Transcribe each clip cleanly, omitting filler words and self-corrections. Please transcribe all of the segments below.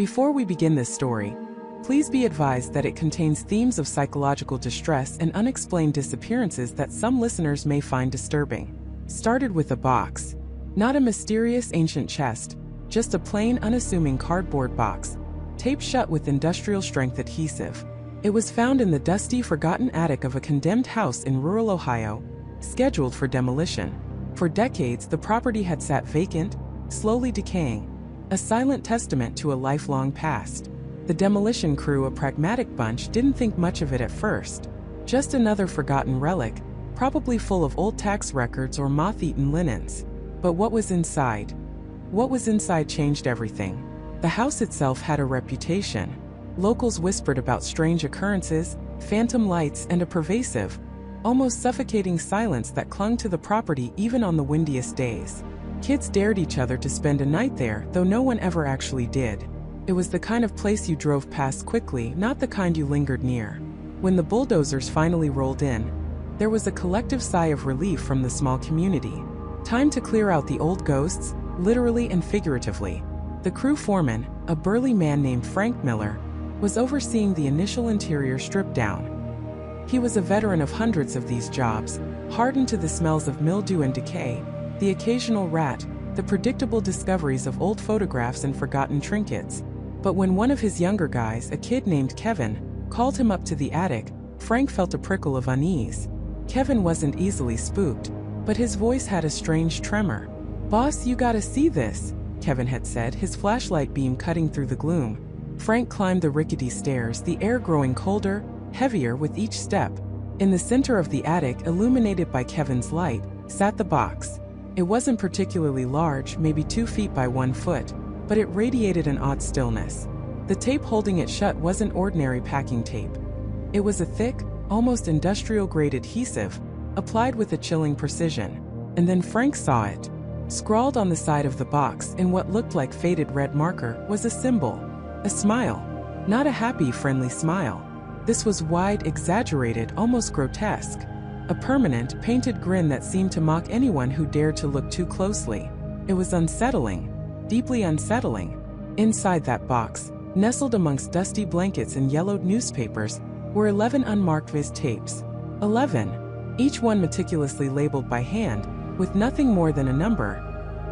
Before we begin this story, please be advised that it contains themes of psychological distress and unexplained disappearances that some listeners may find disturbing. Started with a box. Not a mysterious ancient chest, just a plain, unassuming cardboard box, taped shut with industrial-strength adhesive. It was found in the dusty, forgotten attic of a condemned house in rural Ohio, scheduled for demolition. For decades, the property had sat vacant, slowly decaying, a silent testament to a lifelong past. The demolition crew, a pragmatic bunch, didn't think much of it at first. Just another forgotten relic, probably full of old tax records or moth-eaten linens. But what was inside? What was inside changed everything. The house itself had a reputation. Locals whispered about strange occurrences, phantom lights, and a pervasive, almost suffocating silence that clung to the property even on the windiest days. Kids dared each other to spend a night there, though no one ever actually did. It was the kind of place you drove past quickly, not the kind you lingered near. When the bulldozers finally rolled in, there was a collective sigh of relief from the small community. Time to clear out the old ghosts, literally and figuratively. The crew foreman, a burly man named Frank Miller, was overseeing the initial interior strip down. He was a veteran of hundreds of these jobs, hardened to the smells of mildew and decay, the occasional rat, the predictable discoveries of old photographs and forgotten trinkets. But when one of his younger guys, a kid named Kevin, called him up to the attic, Frank felt a prickle of unease. Kevin wasn't easily spooked, but his voice had a strange tremor. "Boss, you gotta see this," Kevin had said, his flashlight beam cutting through the gloom. Frank climbed the rickety stairs, the air growing colder, heavier with each step. In the center of the attic, illuminated by Kevin's light, sat the box. It wasn't particularly large, maybe 2 feet by 1 foot, but it radiated an odd stillness. The tape holding it shut wasn't ordinary packing tape. It was a thick, almost industrial-grade adhesive, applied with a chilling precision. And then Frank saw it. Scrawled on the side of the box in what looked like faded red marker was a symbol. A smile. Not a happy, friendly smile. This was wide, exaggerated, almost grotesque. A permanent, painted grin that seemed to mock anyone who dared to look too closely. It was unsettling. Deeply unsettling. Inside that box, nestled amongst dusty blankets and yellowed newspapers, were 11 unmarked vis tapes. 11. Each one meticulously labeled by hand, with nothing more than a number.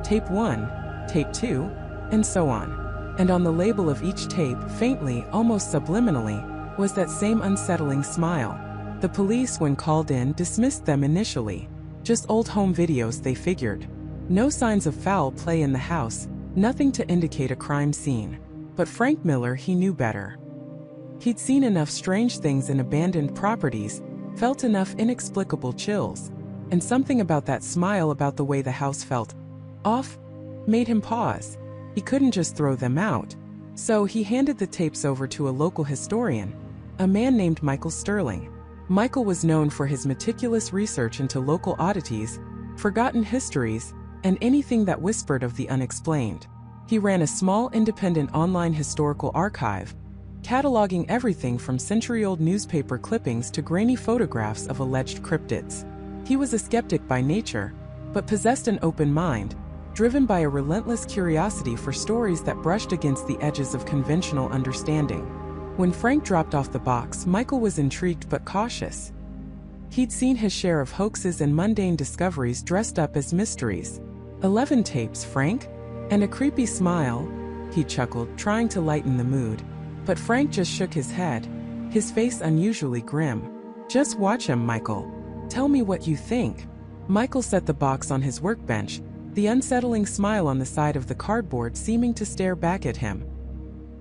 Tape 1, Tape 2, and so on. And on the label of each tape, faintly, almost subliminally, was that same unsettling smile. The police, when called in, dismissed them initially. Just old home videos, they figured. No signs of foul play in the house, nothing to indicate a crime scene. But Frank Miller, he knew better. He'd seen enough strange things in abandoned properties, felt enough inexplicable chills, and something about that smile, about the way the house felt off, made him pause. He couldn't just throw them out. So he handed the tapes over to a local historian, a man named Michael Sterling. Michael was known for his meticulous research into local oddities, forgotten histories, and anything that whispered of the unexplained. He ran a small, independent online historical archive, cataloging everything from century-old newspaper clippings to grainy photographs of alleged cryptids. He was a skeptic by nature, but possessed an open mind, driven by a relentless curiosity for stories that brushed against the edges of conventional understanding. When Frank dropped off the box, Michael was intrigued but cautious. He'd seen his share of hoaxes and mundane discoveries dressed up as mysteries. 11 tapes, Frank? And a creepy smile, he chuckled, trying to lighten the mood. But Frank just shook his head, his face unusually grim. "Just watch him, Michael. Tell me what you think." Michael set the box on his workbench, the unsettling smile on the side of the cardboard seeming to stare back at him.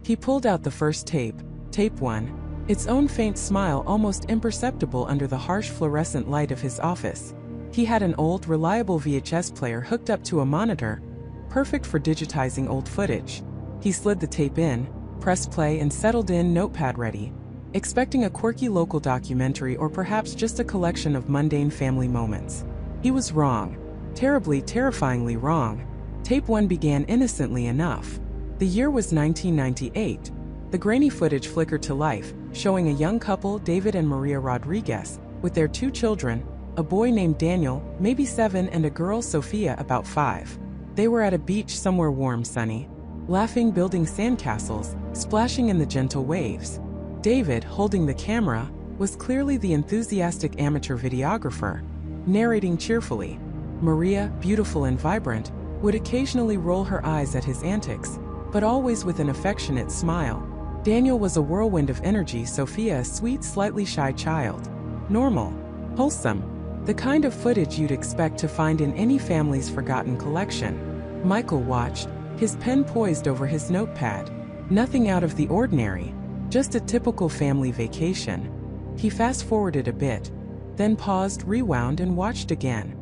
He pulled out the first tape, Tape 1, its own faint smile almost imperceptible under the harsh fluorescent light of his office. He had an old, reliable VHS player hooked up to a monitor, perfect for digitizing old footage. He slid the tape in, pressed play, and settled in, notepad ready, expecting a quirky local documentary or perhaps just a collection of mundane family moments. He was wrong. Terribly, terrifyingly wrong. Tape 1 began innocently enough. The year was 1998. The grainy footage flickered to life, showing a young couple, David and Maria Rodriguez, with their 2 children, a boy named Daniel, maybe 7, and a girl, Sophia, about 5. They were at a beach somewhere warm, sunny. laughing, building sandcastles, splashing in the gentle waves. David, holding the camera, was clearly the enthusiastic amateur videographer, narrating cheerfully. Maria, beautiful and vibrant, would occasionally roll her eyes at his antics, but always with an affectionate smile. Daniel was a whirlwind of energy, Sophia a sweet, slightly shy child. Normal. Wholesome. The kind of footage you'd expect to find in any family's forgotten collection. Michael watched, his pen poised over his notepad. Nothing out of the ordinary. Just a typical family vacation. He fast-forwarded a bit, then paused, rewound, and watched again.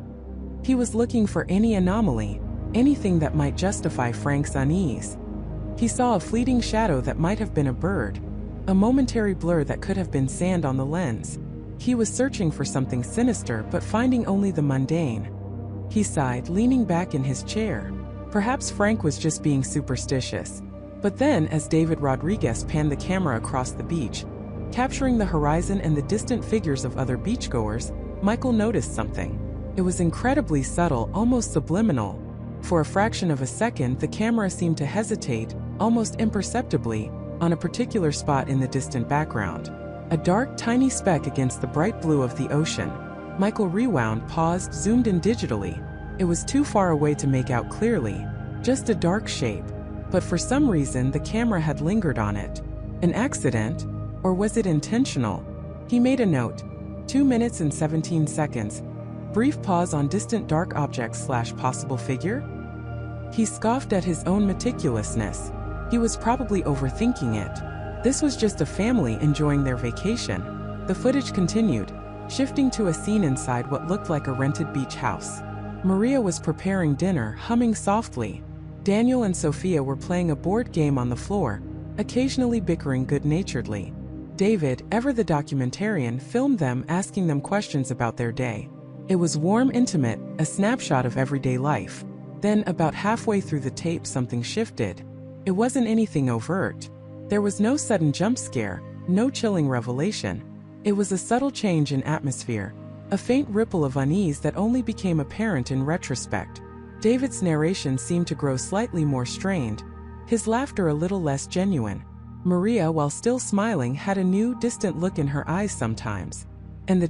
He was looking for any anomaly, anything that might justify Frank's unease. He saw a fleeting shadow that might have been a bird, a momentary blur that could have been sand on the lens. He was searching for something sinister but finding only the mundane. He sighed, leaning back in his chair. Perhaps Frank was just being superstitious. But then, as David Rodriguez panned the camera across the beach, capturing the horizon and the distant figures of other beachgoers, Michael noticed something. It was incredibly subtle, almost subliminal. For a fraction of a second, the camera seemed to hesitate, almost imperceptibly, on a particular spot in the distant background. A dark, tiny speck against the bright blue of the ocean. Michael rewound, paused, zoomed in digitally. It was too far away to make out clearly, just a dark shape. But for some reason, the camera had lingered on it. An accident? Or was it intentional? He made a note. 2 minutes and 17 seconds. Brief pause on distant dark objects / possible figure? He scoffed at his own meticulousness. He was probably overthinking it. This was just a family enjoying their vacation. The footage continued, shifting to a scene inside what looked like a rented beach house. Maria was preparing dinner, humming softly. Daniel and Sophia were playing a board game on the floor, occasionally bickering good-naturedly. David, ever the documentarian, filmed them, asking them questions about their day. It was warm, intimate, a snapshot of everyday life. Then, about halfway through the tape, something shifted. It wasn't anything overt. There was no sudden jump scare, no chilling revelation. It was a subtle change in atmosphere, a faint ripple of unease that only became apparent in retrospect. David's narration seemed to grow slightly more strained, his laughter a little less genuine. Maria, while still smiling, had a new, distant look in her eyes sometimes. And the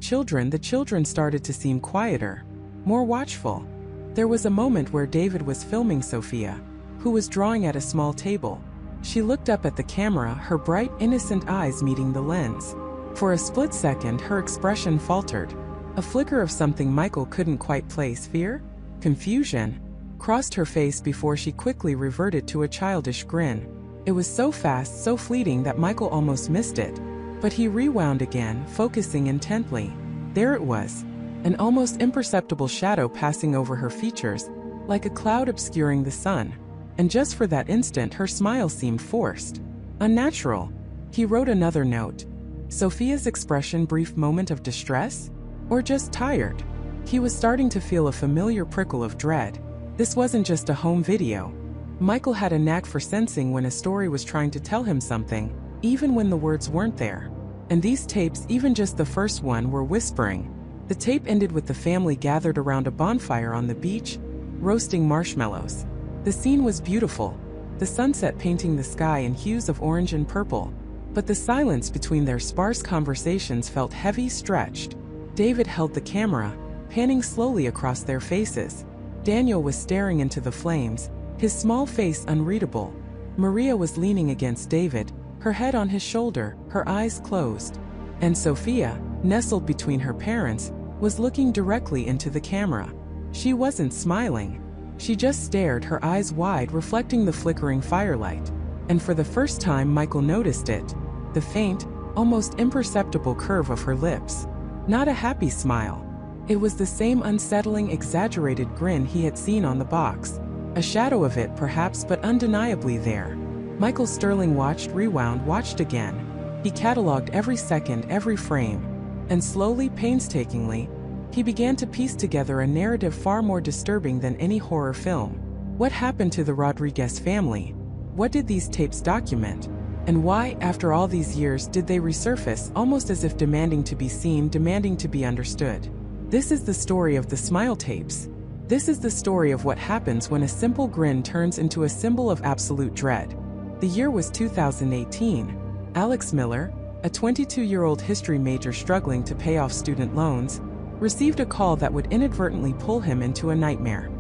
children started to seem quieter, more watchful. There was a moment where David was filming Sophia, who was drawing at a small table. She looked up at the camera, her bright, innocent eyes meeting the lens. For a split second, her expression faltered. A flicker of something Michael couldn't quite place, fear? Confusion? Crossed her face before she quickly reverted to a childish grin. It was so fast, so fleeting that Michael almost missed it. But he rewound again, focusing intently. There it was, an almost imperceptible shadow passing over her features, like a cloud obscuring the sun. And just for that instant, her smile seemed forced, unnatural. He wrote another note. Sophia's expression, brief moment of distress? Or just tired? He was starting to feel a familiar prickle of dread. This wasn't just a home video. Michael had a knack for sensing when a story was trying to tell him something, even when the words weren't there. And these tapes, even just the first one, were whispering. The tape ended with the family gathered around a bonfire on the beach, roasting marshmallows. The scene was beautiful, the sunset painting the sky in hues of orange and purple. But the silence between their sparse conversations felt heavy, stretched. David held the camera, panning slowly across their faces. Daniel was staring into the flames, his small face unreadable. Maria was leaning against David, her head on his shoulder, her eyes closed. And Sophia, nestled between her parents, was looking directly into the camera. She wasn't smiling. She just stared, her eyes wide, reflecting the flickering firelight. And for the first time, Michael noticed it. The faint, almost imperceptible curve of her lips. Not a happy smile. It was the same unsettling, exaggerated grin he had seen on the box. A shadow of it, perhaps, but undeniably there. Michael Sterling watched, rewound, watched again. He cataloged every second, every frame. And slowly, painstakingly, he began to piece together a narrative far more disturbing than any horror film. What happened to the Rodriguez family? What did these tapes document? And why, after all these years, did they resurface, almost as if demanding to be seen, demanding to be understood? This is the story of the Smile tapes. This is the story of what happens when a simple grin turns into a symbol of absolute dread. The year was 2018. Alex Miller, a 22-year-old history major struggling to pay off student loans, received a call that would inadvertently pull him into a nightmare.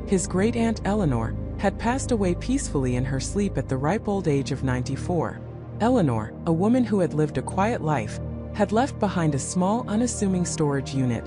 His great-aunt Eleanor had passed away peacefully in her sleep at the ripe old age of 94. Eleanor, a woman who had lived a quiet life, had left behind a small, unassuming storage unit,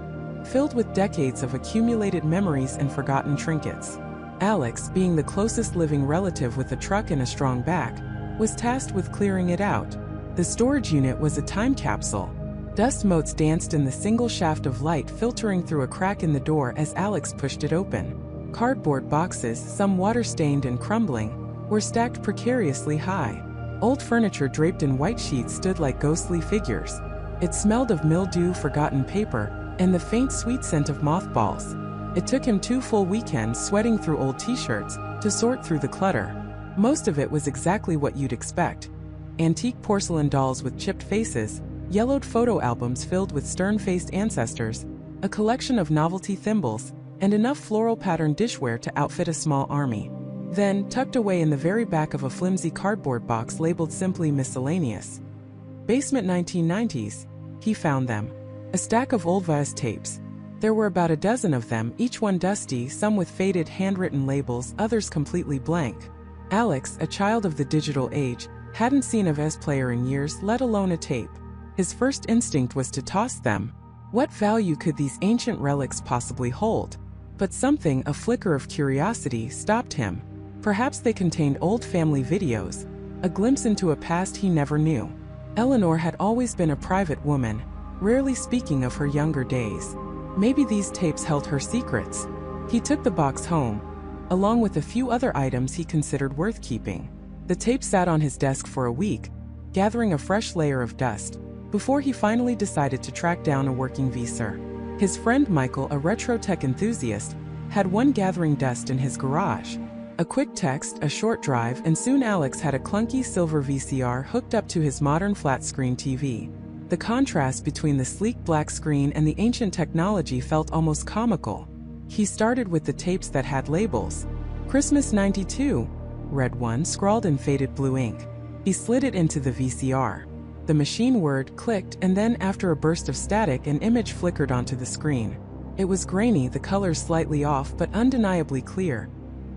filled with decades of accumulated memories and forgotten trinkets. Alex, being the closest living relative with a truck and a strong back, was tasked with clearing it out. The storage unit was a time capsule. Dust motes danced in the single shaft of light filtering through a crack in the door as Alex pushed it open. Cardboard boxes, some water-stained and crumbling, were stacked precariously high. Old furniture draped in white sheets stood like ghostly figures. It smelled of mildew, forgotten paper, and the faint sweet scent of mothballs. It took him 2 full weekends sweating through old t-shirts to sort through the clutter. Most of it was exactly what you'd expect. Antique porcelain dolls with chipped faces, yellowed photo albums filled with stern-faced ancestors, a collection of novelty thimbles, and enough floral-patterned dishware to outfit a small army. Then, tucked away in the very back of a flimsy cardboard box labeled simply miscellaneous. Basement 1990s, he found them. A stack of old VHS tapes. There were about a dozen of them, each one dusty, some with faded handwritten labels, others completely blank. Alex, a child of the digital age, hadn't seen a VHS player in years, let alone a tape. His first instinct was to toss them. What value could these ancient relics possibly hold? But something, a flicker of curiosity, stopped him. Perhaps they contained old family videos, a glimpse into a past he never knew. Eleanor had always been a private woman, rarely speaking of her younger days. Maybe these tapes held her secrets. He took the box home, along with a few other items he considered worth keeping. The tape sat on his desk for a week, gathering a fresh layer of dust, before he finally decided to track down a working VCR. His friend Michael, a retro tech enthusiast, had one gathering dust in his garage. A quick text, a short drive, and soon Alex had a clunky silver VCR hooked up to his modern flat-screen TV. The contrast between the sleek black screen and the ancient technology felt almost comical. He started with the tapes that had labels. Christmas '92, red one scrawled in faded blue ink. He slid it into the VCR. The machine word clicked, and then after a burst of static, an image flickered onto the screen. It was grainy, the colors slightly off but undeniably clear.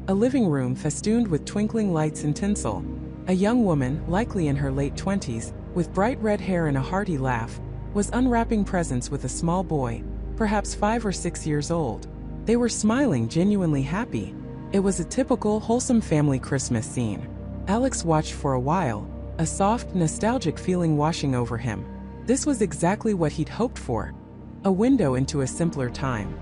A living room festooned with twinkling lights and tinsel. A young woman, likely in her late 20s, with bright red hair and a hearty laugh, was unwrapping presents with a small boy, perhaps 5 or 6 years old. They were smiling, genuinely happy. It was a typical, wholesome family Christmas scene. Alex watched for a while, a soft, nostalgic feeling washing over him. This was exactly what he'd hoped for. A window into a simpler time.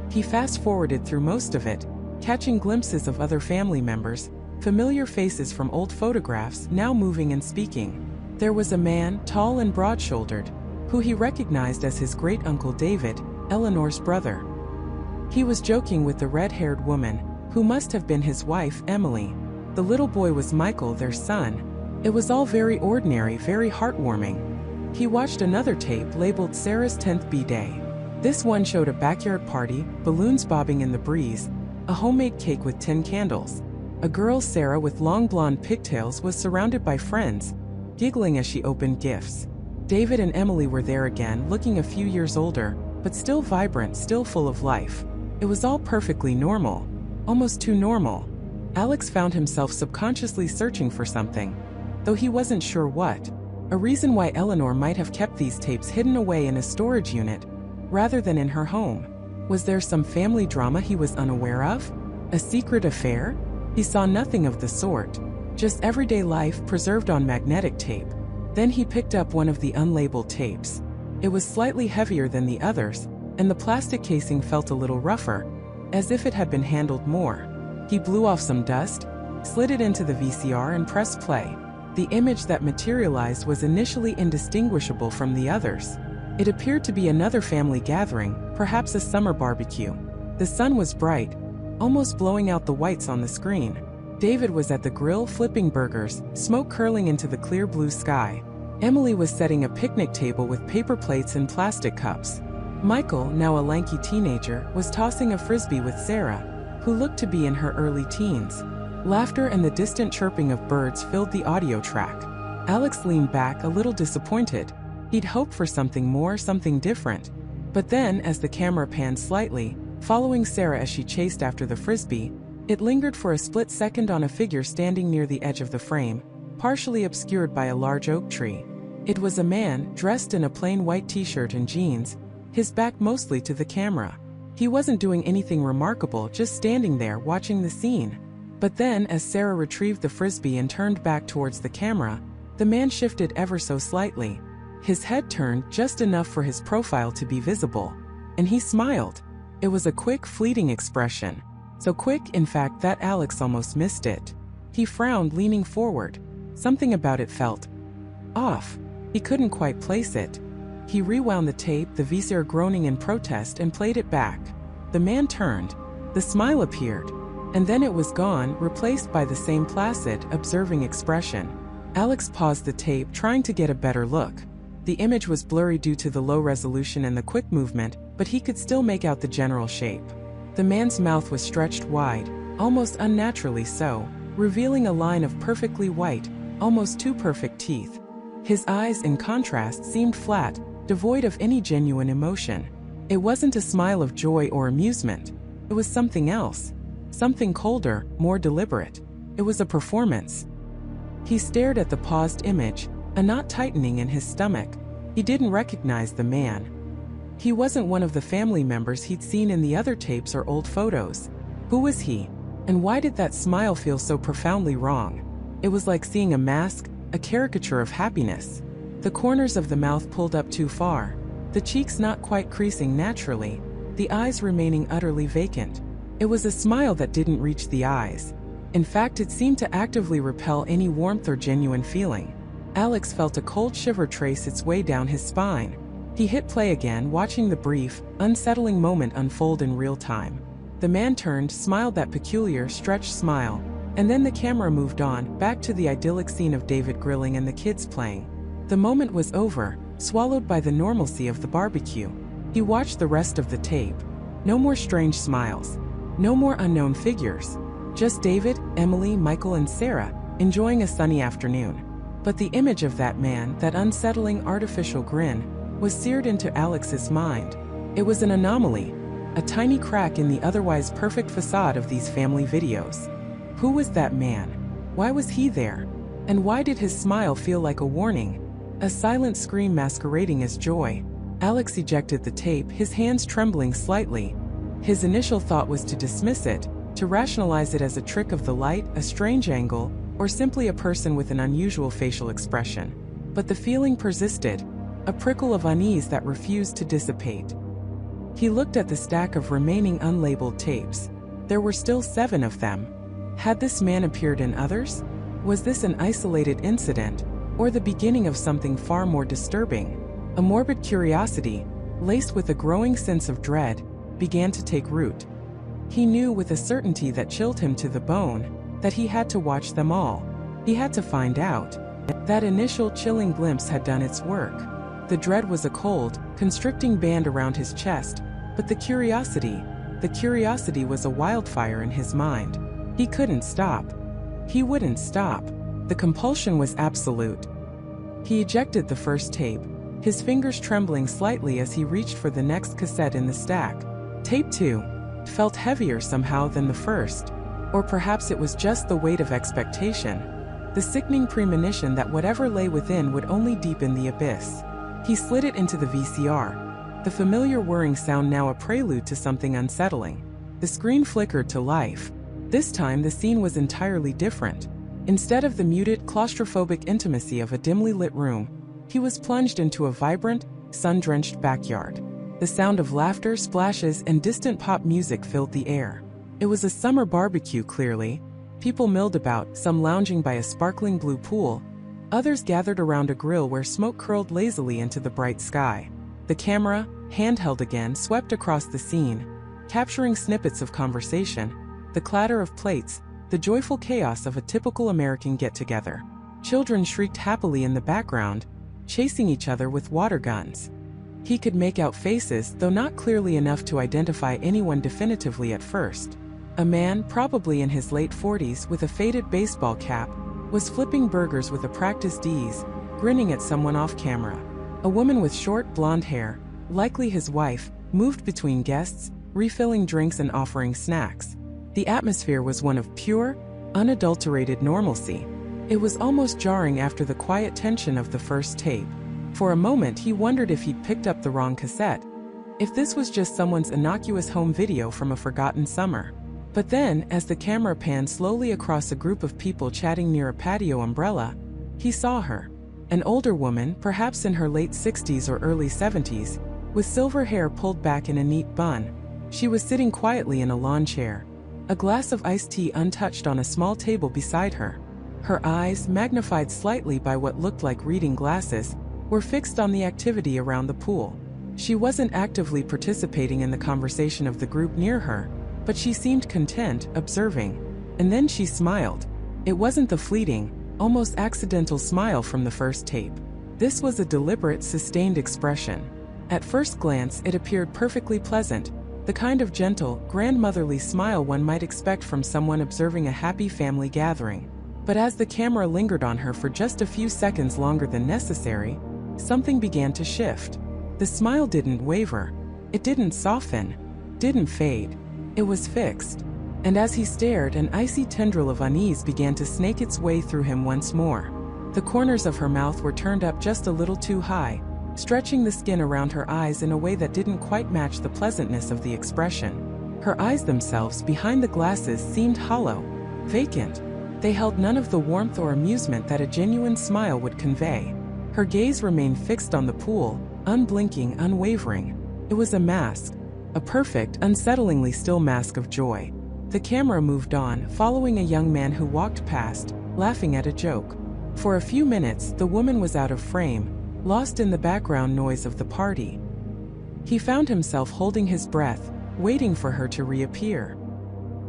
He fast-forwarded through most of it, catching glimpses of other family members, familiar faces from old photographs, now moving and speaking. There was a man, tall and broad-shouldered, who he recognized as his great-uncle David, Eleanor's brother. He was joking with the red-haired woman, who must have been his wife, Emily. The little boy was Michael, their son. It was all very ordinary, very heartwarming. He watched another tape labeled Sarah's 10th B-Day. This one showed a backyard party, balloons bobbing in the breeze, a homemade cake with 10 candles. A girl, Sarah, with long blonde pigtails, was surrounded by friends, giggling as she opened gifts. David and Emily were there again, looking a few years older, but still vibrant, still full of life. It was all perfectly normal, almost too normal. Alex found himself subconsciously searching for something, though he wasn't sure what. A reason why Eleanor might have kept these tapes hidden away in a storage unit, rather than in her home. Was there some family drama he was unaware of? A secret affair? He saw nothing of the sort. Just everyday life preserved on magnetic tape. Then he picked up one of the unlabeled tapes. It was slightly heavier than the others, and the plastic casing felt a little rougher, as if it had been handled more. He blew off some dust, slid it into the VCR and pressed play. The image that materialized was initially indistinguishable from the others. It appeared to be another family gathering, perhaps a summer barbecue. The sun was bright, almost blowing out the whites on the screen. David was at the grill flipping burgers, smoke curling into the clear blue sky. Emily was setting a picnic table with paper plates and plastic cups. Michael, now a lanky teenager, was tossing a frisbee with Sarah, who looked to be in her early teens. Laughter and the distant chirping of birds filled the audio track. Alex leaned back a little disappointed. He'd hoped for something more, something different. But then, as the camera panned slightly, following Sarah as she chased after the frisbee, it lingered for a split second on a figure standing near the edge of the frame, partially obscured by a large oak tree. It was a man, dressed in a plain white t-shirt and jeans, his back mostly to the camera. He wasn't doing anything remarkable, just standing there watching the scene. But then, as Sarah retrieved the frisbee and turned back towards the camera, the man shifted ever so slightly. His head turned just enough for his profile to be visible. And he smiled. It was a quick, fleeting expression. So quick, in fact, that Alex almost missed it. He frowned, leaning forward. Something about it felt off. He couldn't quite place it. He rewound the tape, the VCR groaning in protest, and played it back. The man turned. The smile appeared. And then it was gone, replaced by the same placid, observing expression. Alex paused the tape, trying to get a better look. The image was blurry due to the low resolution and the quick movement, but he could still make out the general shape. The man's mouth was stretched wide, almost unnaturally so, revealing a line of perfectly white, almost too perfect teeth. His eyes, in contrast, seemed flat, devoid of any genuine emotion. It wasn't a smile of joy or amusement. It was something else. Something colder, more deliberate. It was a performance. He stared at the paused image, a knot tightening in his stomach. He didn't recognize the man. He wasn't one of the family members he'd seen in the other tapes or old photos. Who was he? And why did that smile feel so profoundly wrong? It was like seeing a mask, a caricature of happiness. The corners of the mouth pulled up too far, the cheeks not quite creasing naturally, the eyes remaining utterly vacant. It was a smile that didn't reach the eyes. In fact, it seemed to actively repel any warmth or genuine feeling. Alex felt a cold shiver trace its way down his spine. He hit play again, watching the brief, unsettling moment unfold in real time. The man turned, smiled that peculiar, stretched smile, and then the camera moved on, back to the idyllic scene of David grilling and the kids playing. The moment was over, swallowed by the normalcy of the barbecue. He watched the rest of the tape. No more strange smiles. No more unknown figures. Just David, Emily, Michael, and Sarah, enjoying a sunny afternoon. But the image of that man, that unsettling artificial grin, was seared into Alex's mind. It was an anomaly, a tiny crack in the otherwise perfect facade of these family videos. Who was that man? Why was he there? And why did his smile feel like a warning? A silent scream masquerading as joy. Alex ejected the tape, his hands trembling slightly. His initial thought was to dismiss it, to rationalize it as a trick of the light, a strange angle, or simply a person with an unusual facial expression. But the feeling persisted, a prickle of unease that refused to dissipate. He looked at the stack of remaining unlabeled tapes. There were still 7 of them. Had this man appeared in others? Was this an isolated incident, or the beginning of something far more disturbing? A morbid curiosity, laced with a growing sense of dread, began to take root. He knew with a certainty that chilled him to the bone that he had to watch them all. He had to find out. That initial chilling glimpse had done its work. The dread was a cold, constricting band around his chest, but the curiosity was a wildfire in his mind. He couldn't stop. He wouldn't stop. The compulsion was absolute. He ejected the first tape, his fingers trembling slightly as he reached for the next cassette in the stack. Tape 2 felt heavier somehow than the first. Or perhaps it was just the weight of expectation, the sickening premonition that whatever lay within would only deepen the abyss. He slid it into the VCR. The familiar whirring sound now a prelude to something unsettling. The screen flickered to life. This time the scene was entirely different. Instead of the muted, claustrophobic intimacy of a dimly lit room, he was plunged into a vibrant, sun-drenched backyard. The sound of laughter, splashes, and distant pop music filled the air. It was a summer barbecue, clearly. People milled about, some lounging by a sparkling blue pool, others gathered around a grill where smoke curled lazily into the bright sky. The camera, handheld again, swept across the scene, capturing snippets of conversation, the clatter of plates, the joyful chaos of a typical American get-together. Children shrieked happily in the background, chasing each other with water guns. He could make out faces, though not clearly enough to identify anyone definitively at first. A man, probably in his late 40s with a faded baseball cap, was flipping burgers with a practiced ease, grinning at someone off camera. A woman with short blonde hair, likely his wife, moved between guests, refilling drinks and offering snacks. The atmosphere was one of pure, unadulterated normalcy. It was almost jarring after the quiet tension of the first tape. For a moment he wondered if he'd picked up the wrong cassette, if this was just someone's innocuous home video from a forgotten summer. But then, as the camera panned slowly across a group of people chatting near a patio umbrella, he saw her. An older woman, perhaps in her late 60s or early 70s, with silver hair pulled back in a neat bun. She was sitting quietly in a lawn chair, a glass of iced tea untouched on a small table beside her. Her eyes, magnified slightly by what looked like reading glasses, were fixed on the activity around the pool. She wasn't actively participating in the conversation of the group near her, but she seemed content, observing. And then she smiled. It wasn't the fleeting, almost accidental smile from the first tape. This was a deliberate, sustained expression. At first glance, it appeared perfectly pleasant, the kind of gentle, grandmotherly smile one might expect from someone observing a happy family gathering. But as the camera lingered on her for just a few seconds longer than necessary, something began to shift. The smile didn't waver. It didn't soften. Didn't fade. It was fixed. And as he stared, an icy tendril of unease began to snake its way through him once more. The corners of her mouth were turned up just a little too high, stretching the skin around her eyes in a way that didn't quite match the pleasantness of the expression. Her eyes themselves, behind the glasses, seemed hollow, vacant. They held none of the warmth or amusement that a genuine smile would convey. Her gaze remained fixed on the pool, unblinking, unwavering. It was a mask, a perfect, unsettlingly still mask of joy. The camera moved on, following a young man who walked past, laughing at a joke. For a few minutes, the woman was out of frame, lost in the background noise of the party. He found himself holding his breath, waiting for her to reappear.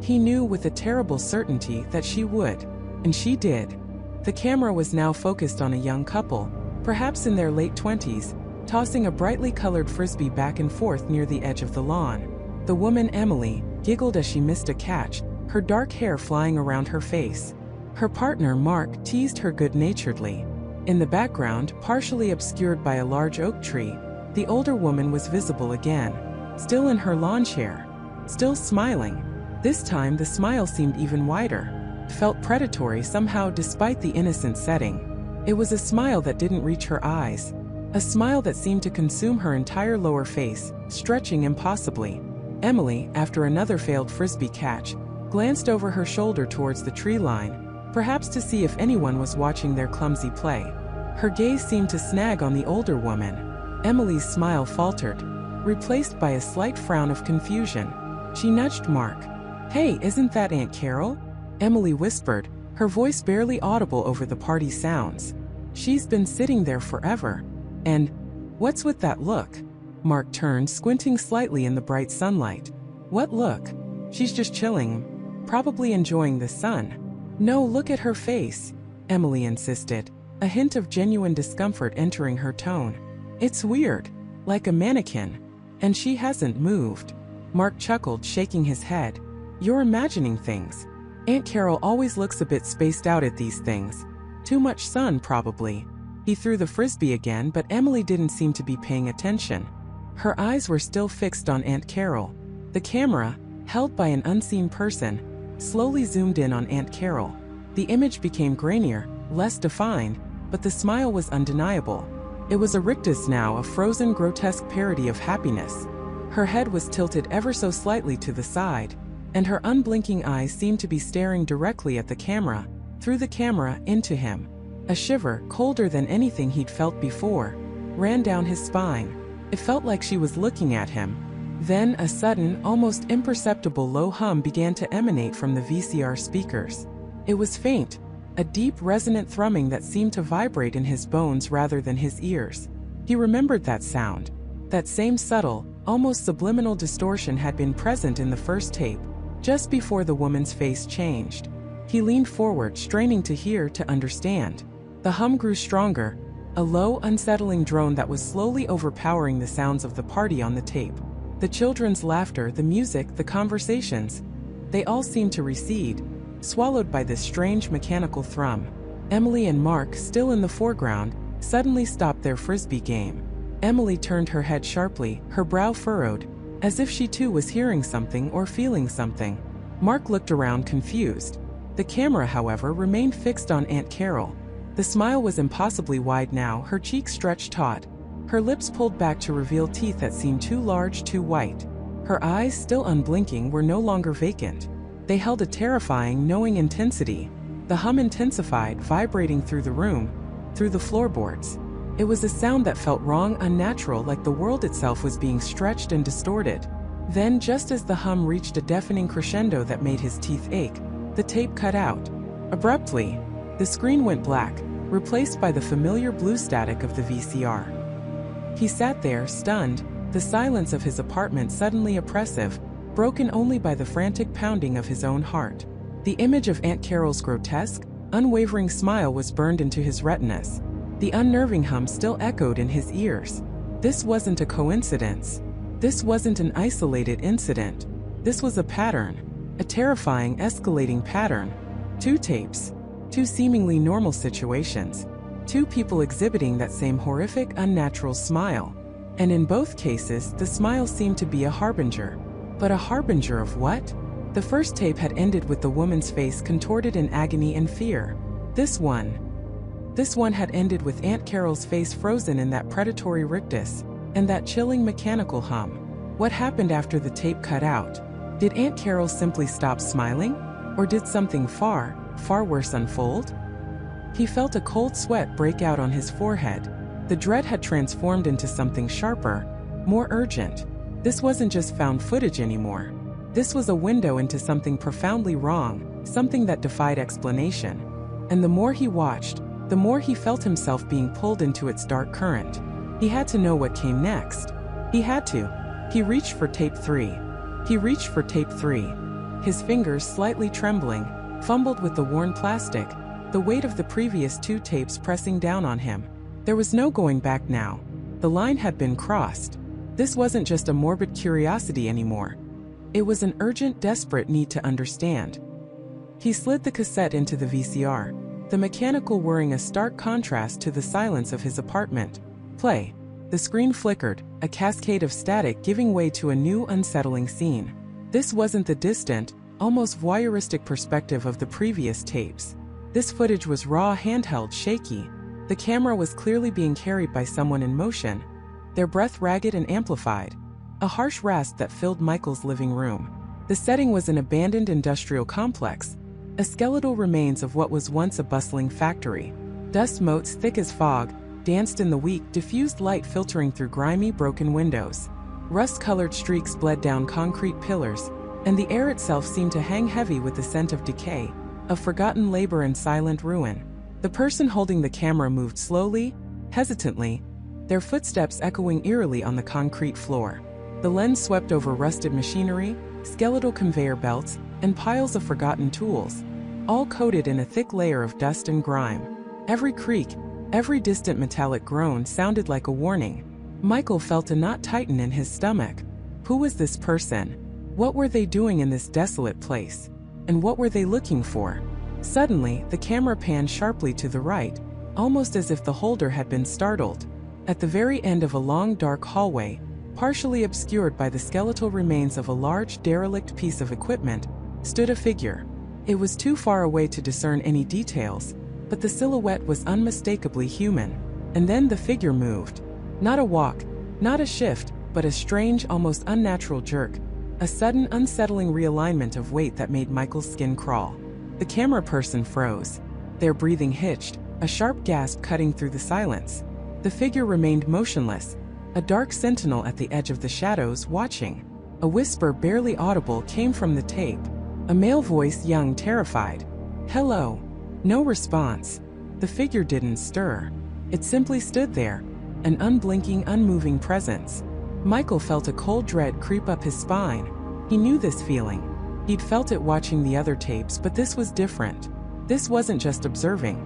He knew with a terrible certainty that she would, and she did. The camera was now focused on a young couple, perhaps in their late 20s, tossing a brightly colored frisbee back and forth near the edge of the lawn. The woman, Emily, giggled as she missed a catch, her dark hair flying around her face. Her partner, Mark, teased her good-naturedly. In the background, partially obscured by a large oak tree, the older woman was visible again, still in her lawn chair, still smiling. This time the smile seemed even wider, felt predatory somehow despite the innocent setting. It was a smile that didn't reach her eyes, a smile that seemed to consume her entire lower face, stretching impossibly. Emily, after another failed frisbee catch, glanced over her shoulder towards the tree line, perhaps to see if anyone was watching their clumsy play. Her gaze seemed to snag on the older woman. Emily's smile faltered, replaced by a slight frown of confusion. She nudged Mark. "Hey, isn't that Aunt Carol?" Emily whispered, her voice barely audible over the party sounds. "She's been sitting there forever. And what's with that look?" Mark turned, squinting slightly in the bright sunlight. "What look?" "She's just chilling, probably enjoying the sun." "No, look at her face," Emily insisted, a hint of genuine discomfort entering her tone. "It's weird, like a mannequin. And she hasn't moved." Mark chuckled, shaking his head. "You're imagining things. Aunt Carol always looks a bit spaced out at these things. Too much sun, probably." He threw the frisbee again, but Emily didn't seem to be paying attention. Her eyes were still fixed on Aunt Carol. The camera, held by an unseen person, slowly zoomed in on Aunt Carol. The image became grainier, less defined, but the smile was undeniable. It was a rictus now, a frozen, grotesque parody of happiness. Her head was tilted ever so slightly to the side, and her unblinking eyes seemed to be staring directly at the camera, through the camera, into him. A shiver, colder than anything he'd felt before, ran down his spine. It felt like she was looking at him. Then a sudden, almost imperceptible low hum began to emanate from the VCR speakers. It was faint, a deep, resonant thrumming that seemed to vibrate in his bones rather than his ears. He remembered that sound. That same subtle, almost subliminal distortion had been present in the first tape, just before the woman's face changed. He leaned forward, straining to hear, to understand. The hum grew stronger, A low, unsettling drone that was slowly overpowering the sounds of the party on the tape. The children's laughter, the music, the conversations. They all seemed to recede, swallowed by this strange mechanical thrum. Emily and Mark, still in the foreground, suddenly stopped their frisbee game. Emily turned her head sharply, her brow furrowed, as if she too was hearing something or feeling something. Mark looked around confused. The camera, however, remained fixed on Aunt Carol. The smile was impossibly wide now, her cheeks stretched taut, her lips pulled back to reveal teeth that seemed too large, too white. Her eyes, still unblinking, were no longer vacant. They held a terrifying, knowing intensity. The hum intensified, vibrating through the room, through the floorboards. It was a sound that felt wrong, unnatural, like the world itself was being stretched and distorted. Then, just as the hum reached a deafening crescendo that made his teeth ache, the tape cut out. Abruptly, the screen went black, replaced by the familiar blue static of the VCR. He sat there, stunned, the silence of his apartment suddenly oppressive, broken only by the frantic pounding of his own heart. The image of Aunt Carol's grotesque, unwavering smile was burned into his retinas. The unnerving hum still echoed in his ears. This wasn't a coincidence. This wasn't an isolated incident. This was a pattern, a terrifying, escalating pattern. 2 tapes, 2 seemingly normal situations, 2 people exhibiting that same horrific, unnatural smile. And in both cases, the smile seemed to be a harbinger. But a harbinger of what? The first tape had ended with the woman's face contorted in agony and fear. This one had ended with Aunt Carol's face frozen in that predatory rictus, and that chilling mechanical hum. What happened after the tape cut out? Did Aunt Carol simply stop smiling? Or did something far, far worse unfold? He felt a cold sweat break out on his forehead. The dread had transformed into something sharper, more urgent. This wasn't just found footage anymore. This was a window into something profoundly wrong, something that defied explanation. And the more he watched, the more he felt himself being pulled into its dark current. He had to know what came next. He had to. He reached for tape 3. He reached for tape 3. His fingers, slightly trembling, fumbled with the worn plastic, the weight of the previous 2 tapes pressing down on him. There was no going back now. The line had been crossed. This wasn't just a morbid curiosity anymore. It was an urgent, desperate need to understand. He slid the cassette into the VCR, the mechanical whirring a stark contrast to the silence of his apartment. Play. The screen flickered, a cascade of static giving way to a new, unsettling scene. This wasn't the distant, almost voyeuristic perspective of the previous tapes. This footage was raw, handheld, shaky. The camera was clearly being carried by someone in motion, their breath ragged and amplified. A harsh rasp that filled Michael's living room. The setting was an abandoned industrial complex, a skeletal remains of what was once a bustling factory. Dust motes thick as fog danced in the weak, diffused light filtering through grimy, broken windows. Rust-colored streaks bled down concrete pillars, and the air itself seemed to hang heavy with the scent of decay, of forgotten labor and silent ruin. The person holding the camera moved slowly, hesitantly, their footsteps echoing eerily on the concrete floor. The lens swept over rusted machinery, skeletal conveyor belts, and piles of forgotten tools, all coated in a thick layer of dust and grime. Every creak, every distant metallic groan sounded like a warning. Michael felt a knot tighten in his stomach. Who was this person? What were they doing in this desolate place? And what were they looking for? Suddenly, the camera panned sharply to the right, almost as if the holder had been startled. At the very end of a long, dark hallway, partially obscured by the skeletal remains of a large, derelict piece of equipment, stood a figure. It was too far away to discern any details, but the silhouette was unmistakably human. And then the figure moved. Not a walk, not a shift, but a strange, almost unnatural jerk, a sudden, unsettling realignment of weight that made Michael's skin crawl. The camera person froze, their breathing hitched, a sharp gasp cutting through the silence. The figure remained motionless, a dark sentinel at the edge of the shadows, watching. A whisper barely audible came from the tape. A male voice, young, terrified. "Hello." No response. The figure didn't stir. It simply stood there, an unblinking, unmoving presence. Michael felt a cold dread creep up his spine. He knew this feeling. He'd felt it watching the other tapes, but this was different. This wasn't just observing.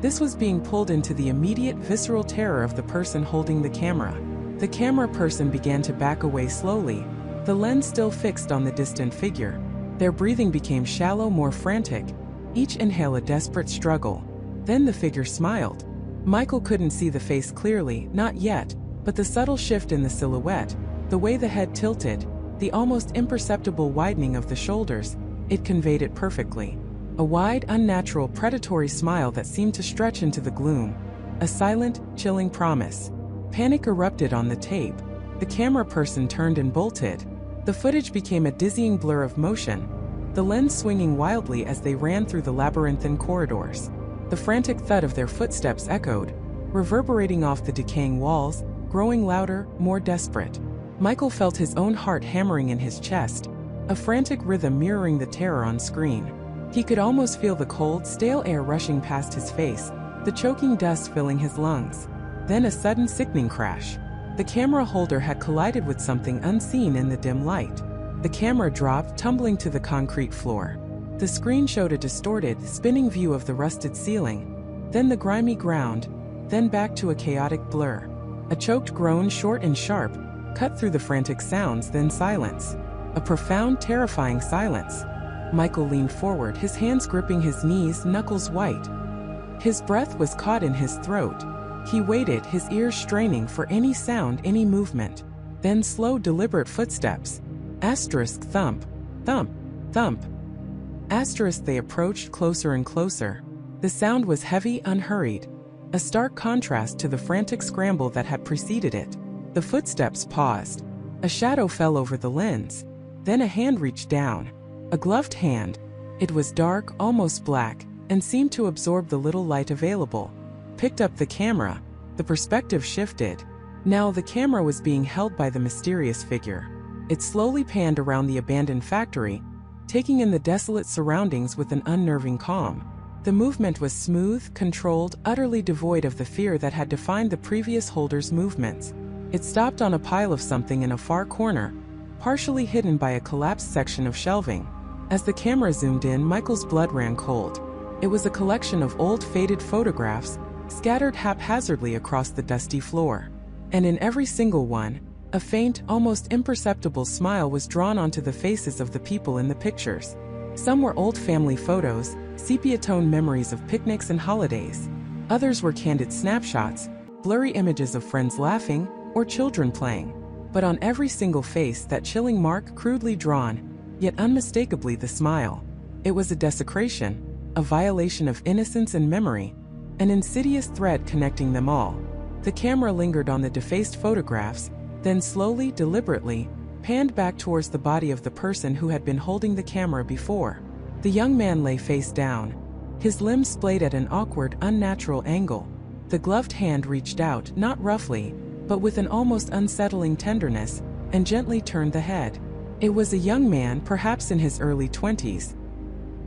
This was being pulled into the immediate visceral terror of the person holding the camera. The camera person began to back away slowly, the lens still fixed on the distant figure. Their breathing became shallow, more frantic, each inhale a desperate struggle. Then the figure smiled. Michael couldn't see the face clearly, not yet, but the subtle shift in the silhouette, the way the head tilted, the almost imperceptible widening of the shoulders, it conveyed it perfectly. A wide, unnatural, predatory smile that seemed to stretch into the gloom. A silent, chilling promise. Panic erupted on the tape. The camera person turned and bolted. The footage became a dizzying blur of motion, the lens swinging wildly as they ran through the labyrinthine corridors. The frantic thud of their footsteps echoed, reverberating off the decaying walls, growing louder, more desperate. Michael felt his own heart hammering in his chest, a frantic rhythm mirroring the terror on screen. He could almost feel the cold, stale air rushing past his face, the choking dust filling his lungs. Then a sudden sickening crash. The camera holder had collided with something unseen in the dim light. The camera dropped, tumbling to the concrete floor. The screen showed a distorted, spinning view of the rusted ceiling, then the grimy ground, then back to a chaotic blur. A choked groan, short and sharp, cut through the frantic sounds, then silence. A profound, terrifying silence. Michael leaned forward, his hands gripping his knees, knuckles white. His breath was caught in his throat. He waited, his ears straining for any sound, any movement. Then slow, deliberate footsteps. Asterisk, thump, thump, thump. Asterisk. They approached closer and closer. The sound was heavy, unhurried, a stark contrast to the frantic scramble that had preceded it. The footsteps paused. A shadow fell over the lens. Then a hand reached down. A gloved hand. It was dark, almost black, and seemed to absorb the little light available. Picked up the camera. The perspective shifted. Now the camera was being held by the mysterious figure. It slowly panned around the abandoned factory, taking in the desolate surroundings with an unnerving calm. The movement was smooth, controlled, utterly devoid of the fear that had defined the previous holder's movements. It stopped on a pile of something in a far corner, partially hidden by a collapsed section of shelving. As the camera zoomed in, Michael's blood ran cold. It was a collection of old, faded photographs, scattered haphazardly across the dusty floor. And in every single one, a faint, almost imperceptible smile was drawn onto the faces of the people in the pictures. Some were old family photos, sepia-toned memories of picnics and holidays. Others were candid snapshots, blurry images of friends laughing or children playing. But on every single face, that chilling mark, crudely drawn, yet unmistakably the smile. It was a desecration, a violation of innocence and memory, an insidious thread connecting them all. The camera lingered on the defaced photographs, then slowly, deliberately, panned back towards the body of the person who had been holding the camera before. The young man lay face down, his limbs splayed at an awkward, unnatural angle. The gloved hand reached out, not roughly, but with an almost unsettling tenderness, and gently turned the head. It was a young man, perhaps in his early 20s.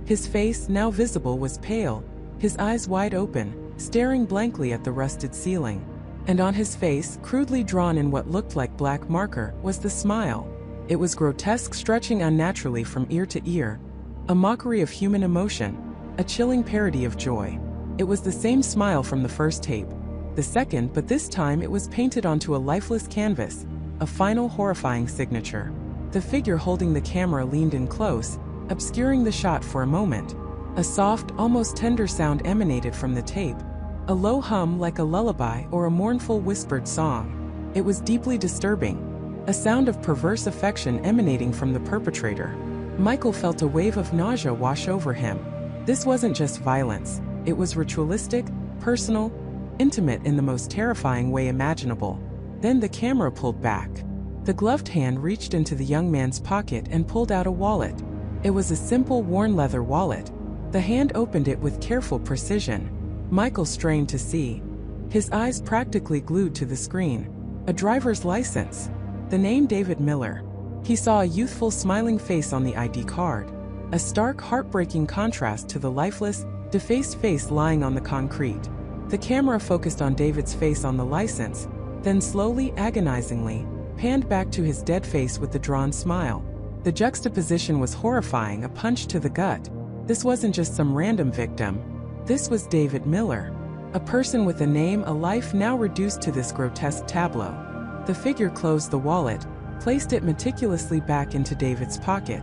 His face, now visible, was pale, his eyes wide open, staring blankly at the rusted ceiling. And on his face, crudely drawn in what looked like black marker, was the smile. It was grotesque, stretching unnaturally from ear to ear, a mockery of human emotion, a chilling parody of joy. It was the same smile from the first tape, the second, but this time it was painted onto a lifeless canvas, a final horrifying signature. The figure holding the camera leaned in close, obscuring the shot for a moment. A soft, almost tender sound emanated from the tape, a low hum like a lullaby or a mournful whispered song. It was deeply disturbing, a sound of perverse affection emanating from the perpetrator. Michael felt a wave of nausea wash over him. This wasn't just violence, it was ritualistic, personal, intimate in the most terrifying way imaginable. Then the camera pulled back. The gloved hand reached into the young man's pocket and pulled out a wallet. It was a simple, worn leather wallet. The hand opened it with careful precision. Michael strained to see, his eyes practically glued to the screen. A driver's license. The name David Miller. He saw a youthful, smiling face on the ID card. A stark, heartbreaking contrast to the lifeless, defaced face lying on the concrete. The camera focused on David's face on the license, then slowly, agonizingly, panned back to his dead face with the drawn smile. The juxtaposition was horrifying, a punch to the gut. This wasn't just some random victim. This was David Miller. A person with a name, a life now reduced to this grotesque tableau. The figure closed the wallet, placed it meticulously back into David's pocket.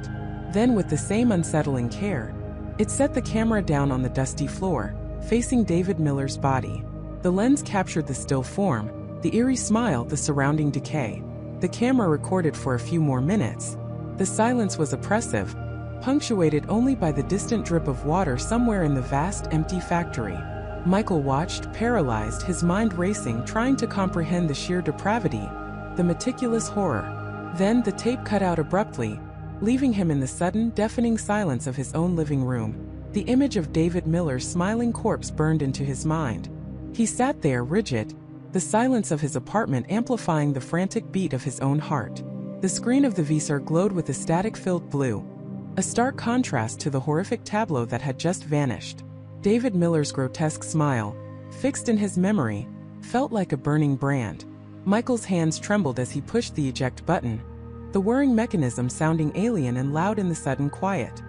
Then, with the same unsettling care, it set the camera down on the dusty floor, facing David Miller's body. The lens captured the still form, the eerie smile, the surrounding decay. The camera recorded for a few more minutes. The silence was oppressive, punctuated only by the distant drip of water somewhere in the vast, empty factory. Michael watched, paralyzed, his mind racing, trying to comprehend the sheer depravity, the meticulous horror. Then the tape cut out abruptly, leaving him in the sudden, deafening silence of his own living room. The image of David Miller's smiling corpse burned into his mind. He sat there, rigid, the silence of his apartment amplifying the frantic beat of his own heart. The screen of the visor glowed with a static-filled blue, a stark contrast to the horrific tableau that had just vanished. David Miller's grotesque smile, fixed in his memory, felt like a burning brand. Michael's hands trembled as he pushed the eject button, the whirring mechanism sounding alien and loud in the sudden quiet.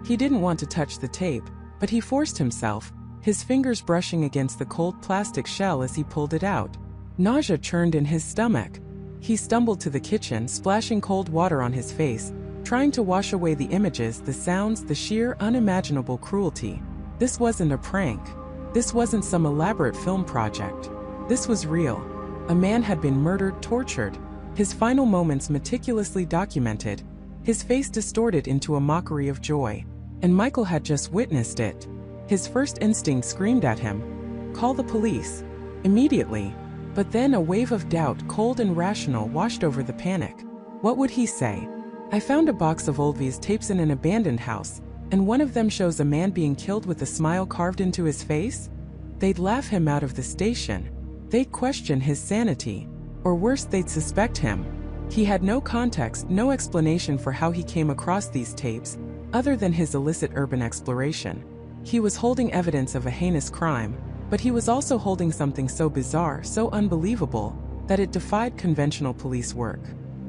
He didn't want to touch the tape, but he forced himself, his fingers brushing against the cold plastic shell as he pulled it out. Nausea churned in his stomach. He stumbled to the kitchen, splashing cold water on his face, trying to wash away the images, the sounds, the sheer, unimaginable cruelty. This wasn't a prank. This wasn't some elaborate film project. This was real. A man had been murdered, tortured, his final moments meticulously documented, his face distorted into a mockery of joy. And Michael had just witnessed it. His first instinct screamed at him, "Call the police. Immediately." But then a wave of doubt, cold and rational, washed over the panic. What would he say? "I found a box of old VHS tapes in an abandoned house, and one of them shows a man being killed with a smile carved into his face?" They'd laugh him out of the station. They'd question his sanity. Or worse, they'd suspect him. He had no context, no explanation for how he came across these tapes, other than his illicit urban exploration. He was holding evidence of a heinous crime, but he was also holding something so bizarre, so unbelievable, that it defied conventional police work.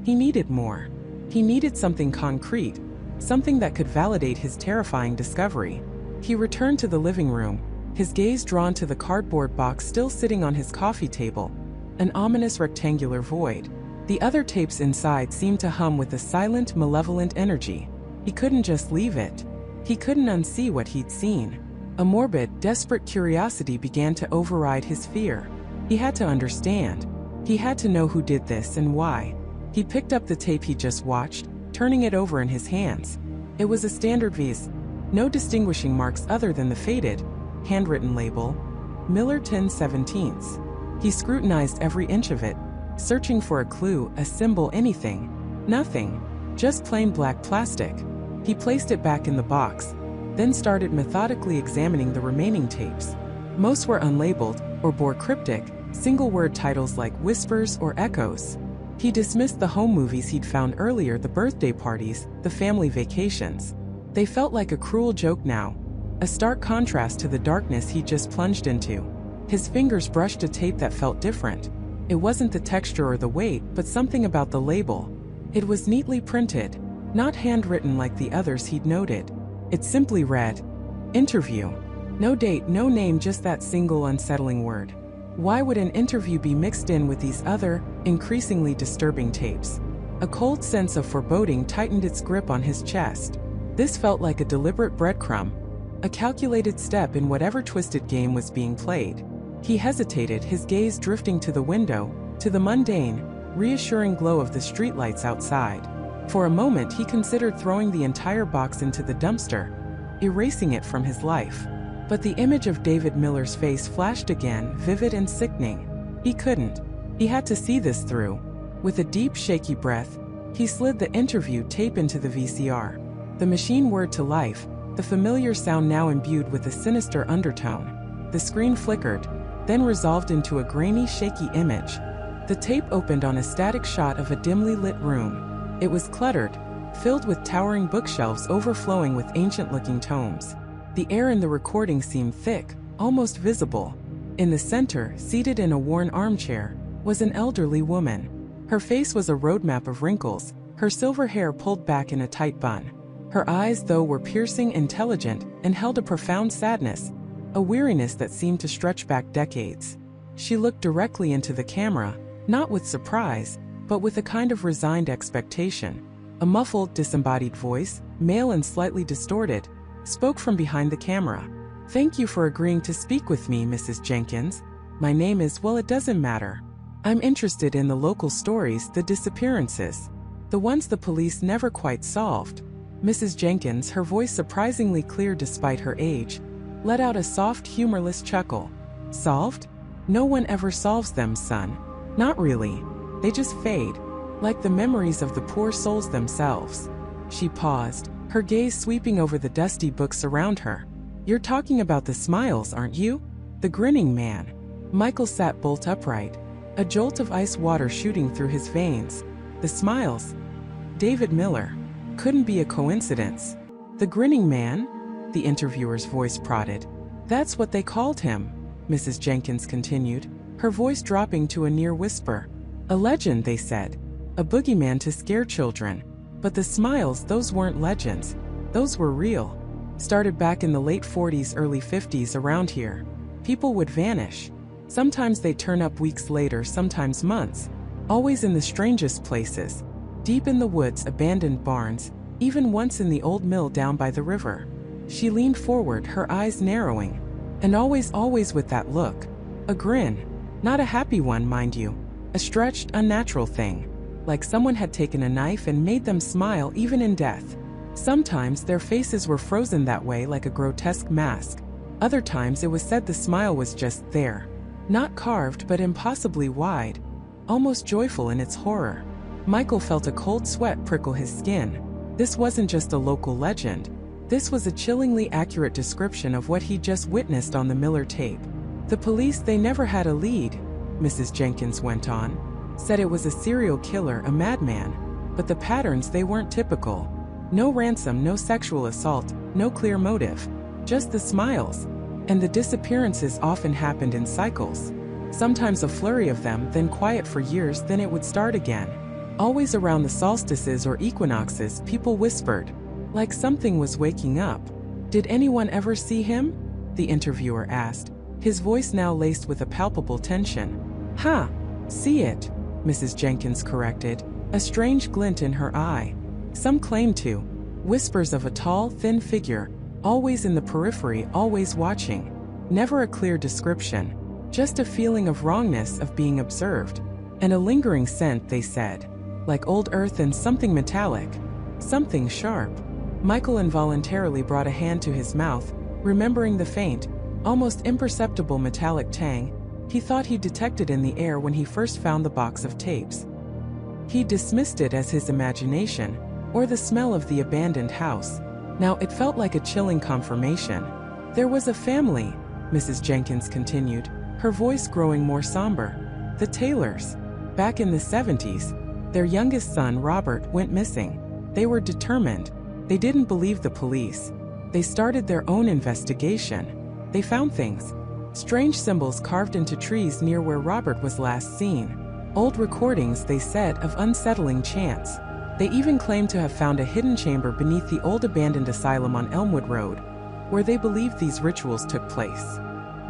He needed more. He needed something concrete, something that could validate his terrifying discovery. He returned to the living room, his gaze drawn to the cardboard box still sitting on his coffee table, an ominous rectangular void. The other tapes inside seemed to hum with a silent, malevolent energy. He couldn't just leave it. He couldn't unsee what he'd seen. A morbid, desperate curiosity began to override his fear. He had to understand. He had to know who did this and why. He picked up the tape he'd just watched, turning it over in his hands. It was a standard VHS, no distinguishing marks other than the faded, handwritten label, Miller 10/17. He scrutinized every inch of it, searching for a clue, a symbol, anything. Nothing. Just plain black plastic. He placed it back in the box, then started methodically examining the remaining tapes. Most were unlabeled, or bore cryptic, single-word titles like Whispers or Echoes. He dismissed the home movies he'd found earlier, the birthday parties, the family vacations. They felt like a cruel joke now, a stark contrast to the darkness he'd just plunged into. His fingers brushed a tape that felt different. It wasn't the texture or the weight, but something about the label. It was neatly printed, not handwritten like the others he'd noted. It simply read, "Interview." No date, no name, just that single unsettling word. Why would an interview be mixed in with these other, increasingly disturbing tapes? A cold sense of foreboding tightened its grip on his chest. This felt like a deliberate breadcrumb, a calculated step in whatever twisted game was being played. He hesitated, his gaze drifting to the window, to the mundane, reassuring glow of the streetlights outside. For a moment he considered throwing the entire box into the dumpster, erasing it from his life. But the image of David Miller's face flashed again, vivid and sickening. He couldn't. He had to see this through. With a deep, shaky breath, he slid the interview tape into the VCR. The machine whirred to life, the familiar sound now imbued with a sinister undertone. The screen flickered, then resolved into a grainy, shaky image. The tape opened on a static shot of a dimly lit room. It was cluttered, filled with towering bookshelves overflowing with ancient-looking tomes. The air in the recording seemed thick, almost visible. In the center, seated in a worn armchair, was an elderly woman. Her face was a roadmap of wrinkles, her silver hair pulled back in a tight bun. Her eyes, though, were piercing, intelligent, and held a profound sadness, a weariness that seemed to stretch back decades. She looked directly into the camera, not with surprise, but with a kind of resigned expectation. A muffled, disembodied voice, male and slightly distorted, spoke from behind the camera. "Thank you for agreeing to speak with me, Mrs. Jenkins. My name is, well, it doesn't matter. I'm interested in the local stories, the disappearances. The ones the police never quite solved." Mrs. Jenkins, her voice surprisingly clear despite her age, let out a soft, humorless chuckle. "Solved? No one ever solves them, son. Not really. They just fade, like the memories of the poor souls themselves." She paused, her gaze sweeping over the dusty books around her. "You're talking about the smiles, aren't you? The grinning man." Michael sat bolt upright, a jolt of ice water shooting through his veins. "The smiles? David Miller. Couldn't be a coincidence." "The grinning man?" the interviewer's voice prodded. "That's what they called him," Mrs. Jenkins continued, her voice dropping to a near whisper. "A legend, they said. A boogeyman to scare children. But the smiles, those weren't legends. Those were real. Started back in the late 40s, early 50s around here. People would vanish. Sometimes they'd turn up weeks later, sometimes months. Always in the strangest places. Deep in the woods, abandoned barns, even once in the old mill down by the river." She leaned forward, her eyes narrowing. "And always with that look. A grin. Not a happy one, mind you. A stretched, unnatural thing. Like someone had taken a knife and made them smile even in death. Sometimes their faces were frozen that way like a grotesque mask. Other times it was said the smile was just there. Not carved but impossibly wide. Almost joyful in its horror." Michael felt a cold sweat prickle his skin. This wasn't just a local legend. This was a chillingly accurate description of what he'd just witnessed on the Miller tape. "The police, they never had a lead," Mrs. Jenkins went on. "Said it was a serial killer, a madman. But the patterns, they weren't typical. No ransom, no sexual assault, no clear motive. Just the smiles. And the disappearances often happened in cycles. Sometimes a flurry of them, then quiet for years, then it would start again. Always around the solstices or equinoxes, people whispered. Like something was waking up." "Did anyone ever see him?" the interviewer asked, his voice now laced with a palpable tension. "Ha! See it," Mrs. Jenkins corrected, a strange glint in her eye. "Some claim to. Whispers of a tall, thin figure, always in the periphery, always watching. Never a clear description. Just a feeling of wrongness, of being observed. And a lingering scent, they said. Like old earth and something metallic. Something sharp." Michael involuntarily brought a hand to his mouth, remembering the faint, almost imperceptible metallic tang he thought he detected in the air when he first found the box of tapes. He dismissed it as his imagination, or the smell of the abandoned house. Now it felt like a chilling confirmation. "There was a family," Mrs. Jenkins continued, her voice growing more somber. "The Taylors. Back in the 70s, their youngest son, Robert, went missing. They were determined. They didn't believe the police. They started their own investigation. They found things. Strange symbols carved into trees near where Robert was last seen. Old recordings, they said, of unsettling chants. They even claimed to have found a hidden chamber beneath the old abandoned asylum on Elmwood Road, where they believed these rituals took place."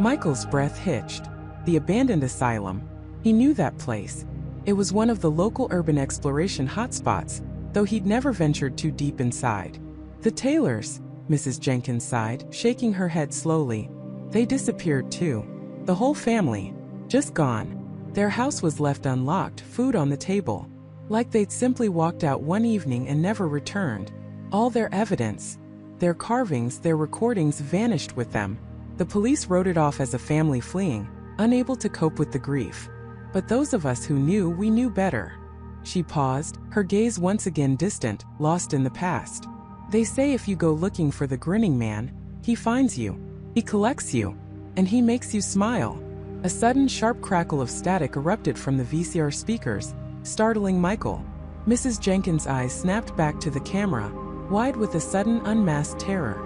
Michael's breath hitched. The abandoned asylum. He knew that place. It was one of the local urban exploration hotspots, though he'd never ventured too deep inside. "The Taylors," Mrs. Jenkins sighed, shaking her head slowly. "They disappeared too. The whole family. Just gone. Their house was left unlocked, food on the table. Like they'd simply walked out one evening and never returned. All their evidence, their carvings, their recordings vanished with them. The police wrote it off as a family fleeing, unable to cope with the grief. But those of us who knew, we knew better." She paused, her gaze once again distant, lost in the past. "They say if you go looking for the grinning man, he finds you. He collects you. And he makes you smile." A sudden sharp crackle of static erupted from the VCR speakers, startling Michael. Mrs. Jenkins' eyes snapped back to the camera, wide with a sudden unmasked terror.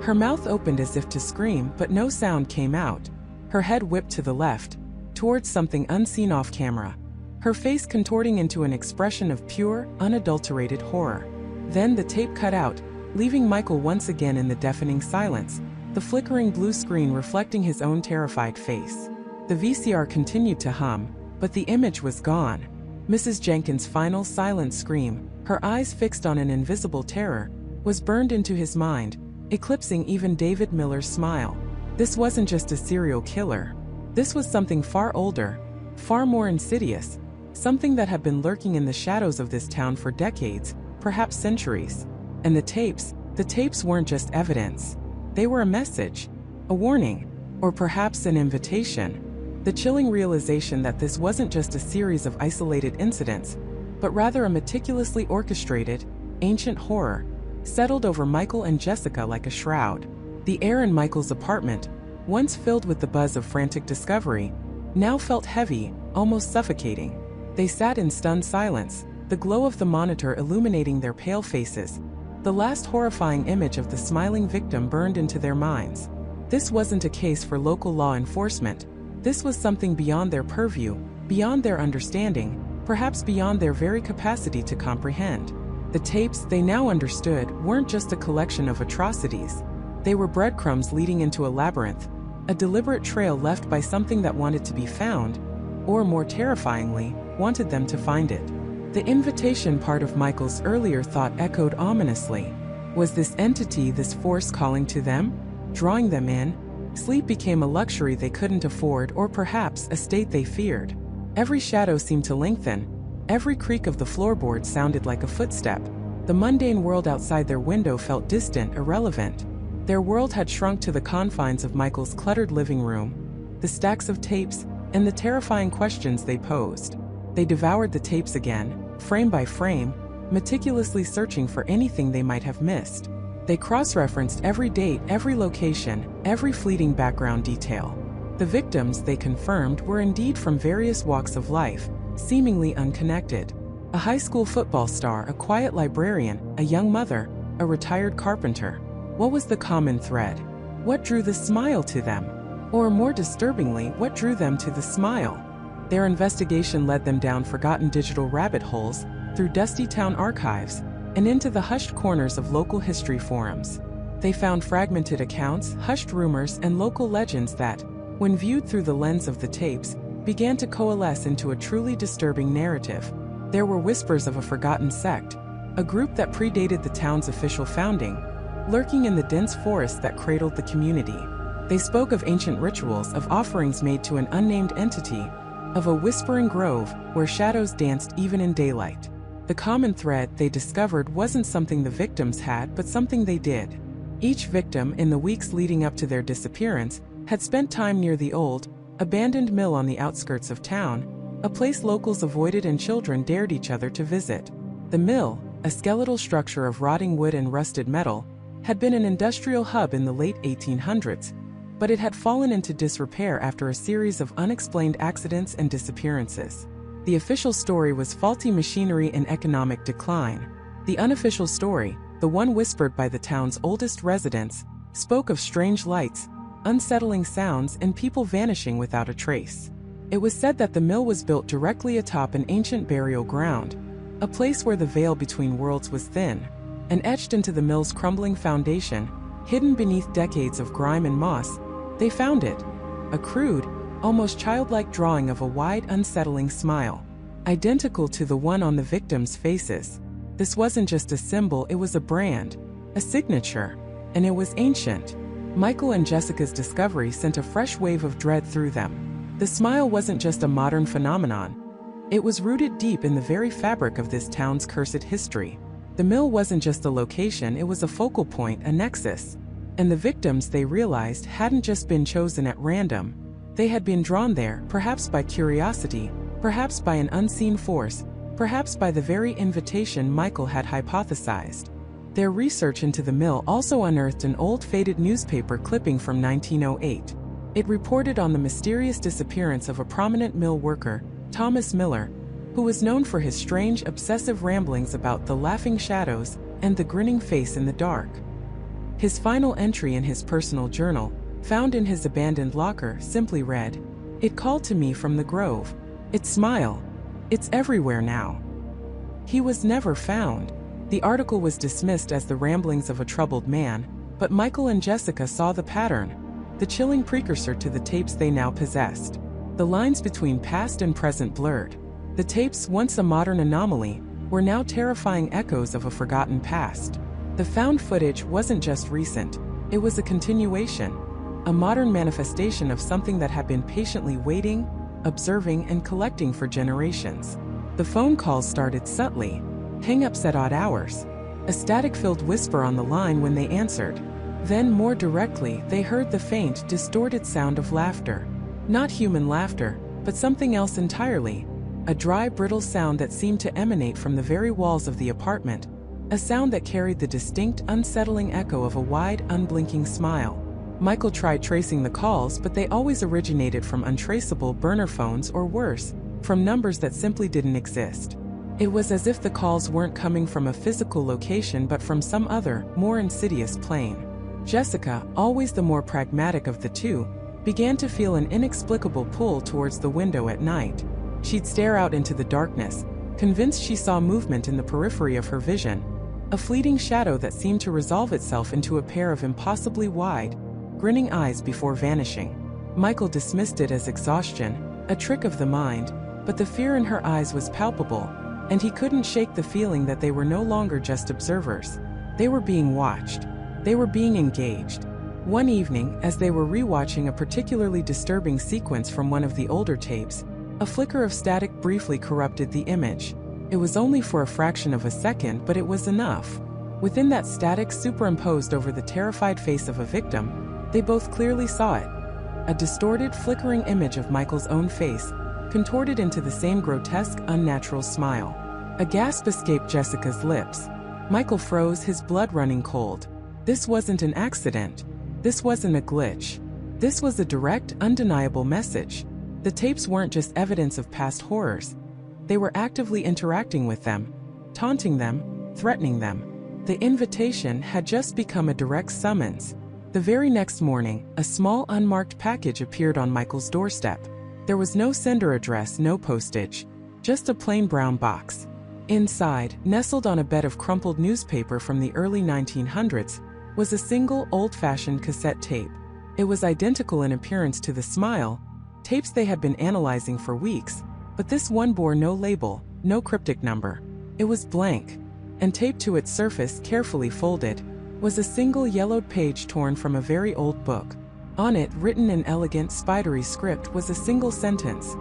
Her mouth opened as if to scream, but no sound came out. Her head whipped to the left, towards something unseen off camera, her face contorting into an expression of pure, unadulterated horror. Then the tape cut out, leaving Michael once again in the deafening silence, the flickering blue screen reflecting his own terrified face. The VCR continued to hum, but the image was gone. Mrs. Jenkins' final silent scream, her eyes fixed on an invisible terror, was burned into his mind, eclipsing even David Miller's smile. This wasn't just a serial killer. This was something far older, far more insidious, something that had been lurking in the shadows of this town for decades, perhaps centuries. And the tapes weren't just evidence. They were a message, a warning, or perhaps an invitation. The chilling realization that this wasn't just a series of isolated incidents, but rather a meticulously orchestrated, ancient horror, settled over Michael and Jessica like a shroud. The air in Michael's apartment, once filled with the buzz of frantic discovery, now felt heavy, almost suffocating. They sat in stunned silence, the glow of the monitor illuminating their pale faces. The last horrifying image of the smiling victim burned into their minds. This wasn't a case for local law enforcement. This was something beyond their purview, beyond their understanding, perhaps beyond their very capacity to comprehend. The tapes, they now understood, weren't just a collection of atrocities. They were breadcrumbs leading into a labyrinth, a deliberate trail left by something that wanted to be found, or more terrifyingly, wanted them to find it. The invitation part of Michael's earlier thought echoed ominously. Was this entity, this force calling to them, drawing them in? Sleep became a luxury they couldn't afford, or perhaps a state they feared. Every shadow seemed to lengthen. Every creak of the floorboard sounded like a footstep. The mundane world outside their window felt distant, irrelevant. Their world had shrunk to the confines of Michael's cluttered living room, the stacks of tapes, and the terrifying questions they posed. They devoured the tapes again, frame by frame, meticulously searching for anything they might have missed. They cross-referenced every date, every location, every fleeting background detail. The victims, they confirmed, were indeed from various walks of life, seemingly unconnected. A high school football star, a quiet librarian, a young mother, a retired carpenter. What was the common thread? What drew the smile to them? Or more disturbingly, what drew them to the smile? Their investigation led them down forgotten digital rabbit holes, through dusty town archives, and into the hushed corners of local history forums. They found fragmented accounts, hushed rumors, and local legends that, when viewed through the lens of the tapes, began to coalesce into a truly disturbing narrative. There were whispers of a forgotten sect, a group that predated the town's official founding, lurking in the dense forest that cradled the community. They spoke of ancient rituals, of offerings made to an unnamed entity, of a whispering grove where shadows danced even in daylight. The common thread, they discovered, wasn't something the victims had, but something they did. Each victim, in the weeks leading up to their disappearance, had spent time near the old, abandoned mill on the outskirts of town, a place locals avoided and children dared each other to visit. The mill, a skeletal structure of rotting wood and rusted metal, had been an industrial hub in the late 1800s, but it had fallen into disrepair after a series of unexplained accidents and disappearances. The official story was faulty machinery and economic decline. The unofficial story, the one whispered by the town's oldest residents, spoke of strange lights, unsettling sounds, and people vanishing without a trace. It was said that the mill was built directly atop an ancient burial ground, a place where the veil between worlds was thin, and etched into the mill's crumbling foundation, hidden beneath decades of grime and moss, they found it. A crude, almost childlike drawing of a wide, unsettling smile, identical to the one on the victims' faces. This wasn't just a symbol, it was a brand, a signature, and it was ancient. Michael and Jessica's discovery sent a fresh wave of dread through them. The smile wasn't just a modern phenomenon. It was rooted deep in the very fabric of this town's cursed history. The mill wasn't just a location, it was a focal point, a nexus. And the victims, they realized, hadn't just been chosen at random. They had been drawn there, perhaps by curiosity, perhaps by an unseen force, perhaps by the very invitation Michael had hypothesized. Their research into the mill also unearthed an old faded newspaper clipping from 1908. It reported on the mysterious disappearance of a prominent mill worker, Thomas Miller, who was known for his strange, obsessive ramblings about the laughing shadows and the grinning face in the dark. His final entry in his personal journal, found in his abandoned locker, simply read, "It called to me from the grove. Its smile. It's everywhere now." He was never found. The article was dismissed as the ramblings of a troubled man, But Michael and Jessica saw the pattern, the chilling precursor to the tapes they now possessed. The lines between past and present blurred. The tapes, once a modern anomaly, were now terrifying echoes of a forgotten past. The found footage wasn't just recent, it was a continuation, a modern manifestation of something that had been patiently waiting, observing, and collecting for generations. The phone calls started subtly, hang-ups at odd hours, a static-filled whisper on the line when they answered. Then, more directly, they heard the faint, distorted sound of laughter. Not human laughter, but something else entirely. A dry, brittle sound that seemed to emanate from the very walls of the apartment. A sound that carried the distinct, unsettling echo of a wide, unblinking smile. Michael tried tracing the calls, but they always originated from untraceable burner phones or worse, from numbers that simply didn't exist. It was as if the calls weren't coming from a physical location but from some other, more insidious plane. Jessica, always the more pragmatic of the two, began to feel an inexplicable pull towards the window at night. She'd stare out into the darkness, convinced she saw movement in the periphery of her vision, a fleeting shadow that seemed to resolve itself into a pair of impossibly wide, grinning eyes before vanishing. Michael dismissed it as exhaustion, a trick of the mind, but the fear in her eyes was palpable, and he couldn't shake the feeling that they were no longer just observers. They were being watched. They were being engaged. One evening, as they were rewatching a particularly disturbing sequence from one of the older tapes, a flicker of static briefly corrupted the image. It was only for a fraction of a second, but it was enough. Within that static superimposed over the terrified face of a victim, they both clearly saw it. A distorted, flickering image of Michael's own face, contorted into the same grotesque, unnatural smile. A gasp escaped Jessica's lips. Michael froze, his blood running cold. This wasn't an accident. This wasn't a glitch. This was a direct, undeniable message. The tapes weren't just evidence of past horrors. They were actively interacting with them, taunting them, threatening them. The invitation had just become a direct summons. The very next morning, a small unmarked package appeared on Michael's doorstep. There was no sender address, no postage, just a plain brown box. Inside, nestled on a bed of crumpled newspaper from the early 1900s, was a single, old-fashioned cassette tape. It was identical in appearance to the Smile, tapes they had been analyzing for weeks, but this one bore no label, no cryptic number. It was blank, and taped to its surface, carefully folded, was a single yellowed page torn from a very old book. On it, written in elegant, spidery script, was a single sentence.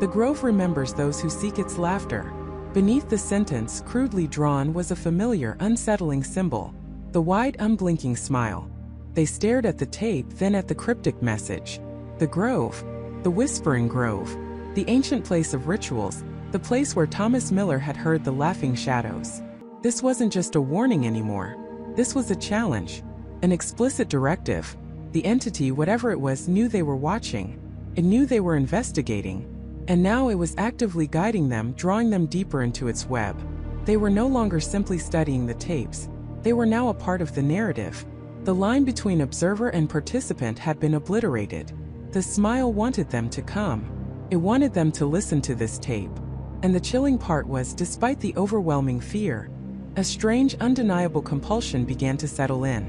"The Grove remembers those who seek its laughter." Beneath the sentence, crudely drawn, was a familiar, unsettling symbol. The wide, unblinking smile. They stared at the tape, then at the cryptic message. The Grove. The Whispering Grove. The ancient place of rituals. The place where Thomas Miller had heard the laughing shadows. This wasn't just a warning anymore. This was a challenge. An explicit directive. The entity, whatever it was, knew they were watching. It knew they were investigating. And now it was actively guiding them, drawing them deeper into its web. They were no longer simply studying the tapes. They were now a part of the narrative. The line between observer and participant had been obliterated. The Smile wanted them to come. It wanted them to listen to this tape. And the chilling part was, despite the overwhelming fear, a strange, undeniable compulsion began to settle in.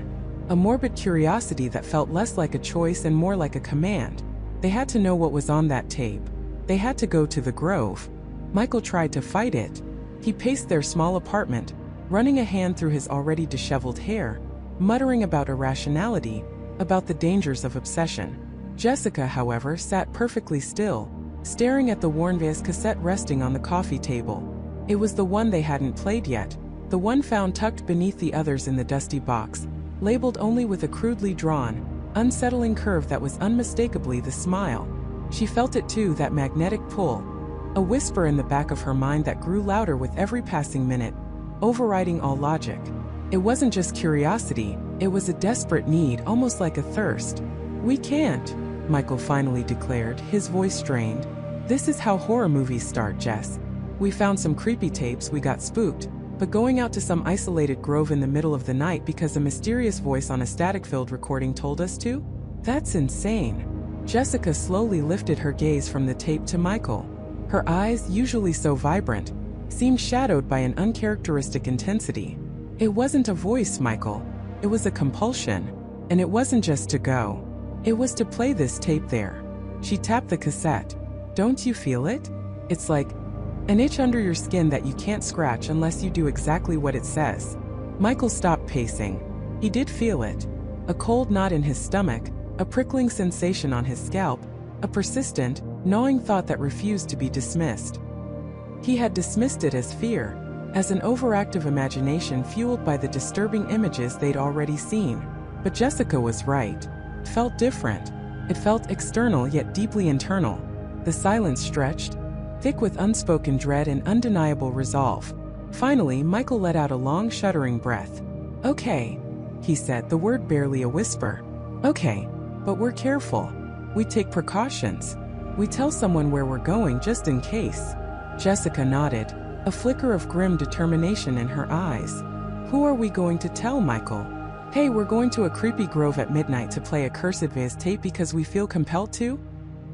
A morbid curiosity that felt less like a choice and more like a command. They had to know what was on that tape. They had to go to the Grove. Michael tried to fight it. He paced their small apartment, running a hand through his already disheveled hair, muttering about irrationality, about the dangers of obsession. Jessica, however, sat perfectly still, staring at the worn VHS cassette resting on the coffee table. It was the one they hadn't played yet, the one found tucked beneath the others in the dusty box, labeled only with a crudely drawn, unsettling curve that was unmistakably the Smile. She felt it too, that magnetic pull, a whisper in the back of her mind that grew louder with every passing minute, overriding all logic. It wasn't just curiosity, it was a desperate need, almost like a thirst. "We can't," Michael finally declared, his voice strained. "This is how horror movies start, Jess. We found some creepy tapes, we got spooked, but going out to some isolated grove in the middle of the night because a mysterious voice on a static-filled recording told us to? That's insane." Jessica slowly lifted her gaze from the tape to Michael. Her eyes, usually so vibrant, seemed shadowed by an uncharacteristic intensity. "It wasn't a voice, Michael. It was a compulsion. And it wasn't just to go. It was to play this tape there. She tapped the cassette. Don't you feel it? It's like an itch under your skin that you can't scratch unless you do exactly what it says. Michael stopped pacing. He did feel it. A cold knot in his stomach, a prickling sensation on his scalp, a persistent, gnawing thought that refused to be dismissed. He had dismissed it as fear, as an overactive imagination fueled by the disturbing images they'd already seen. But Jessica was right. It felt different. It felt external yet deeply internal. The silence stretched, thick with unspoken dread and undeniable resolve. Finally, Michael let out a long, shuddering breath. "Okay," he said, the word barely a whisper. "Okay, but we're careful. We take precautions. We tell someone where we're going just in case." Jessica nodded, a flicker of grim determination in her eyes. "Who are we going to tell, Michael?" "Hey, we're going to a creepy grove at midnight to play a Discretion Advised tape because we feel compelled to?"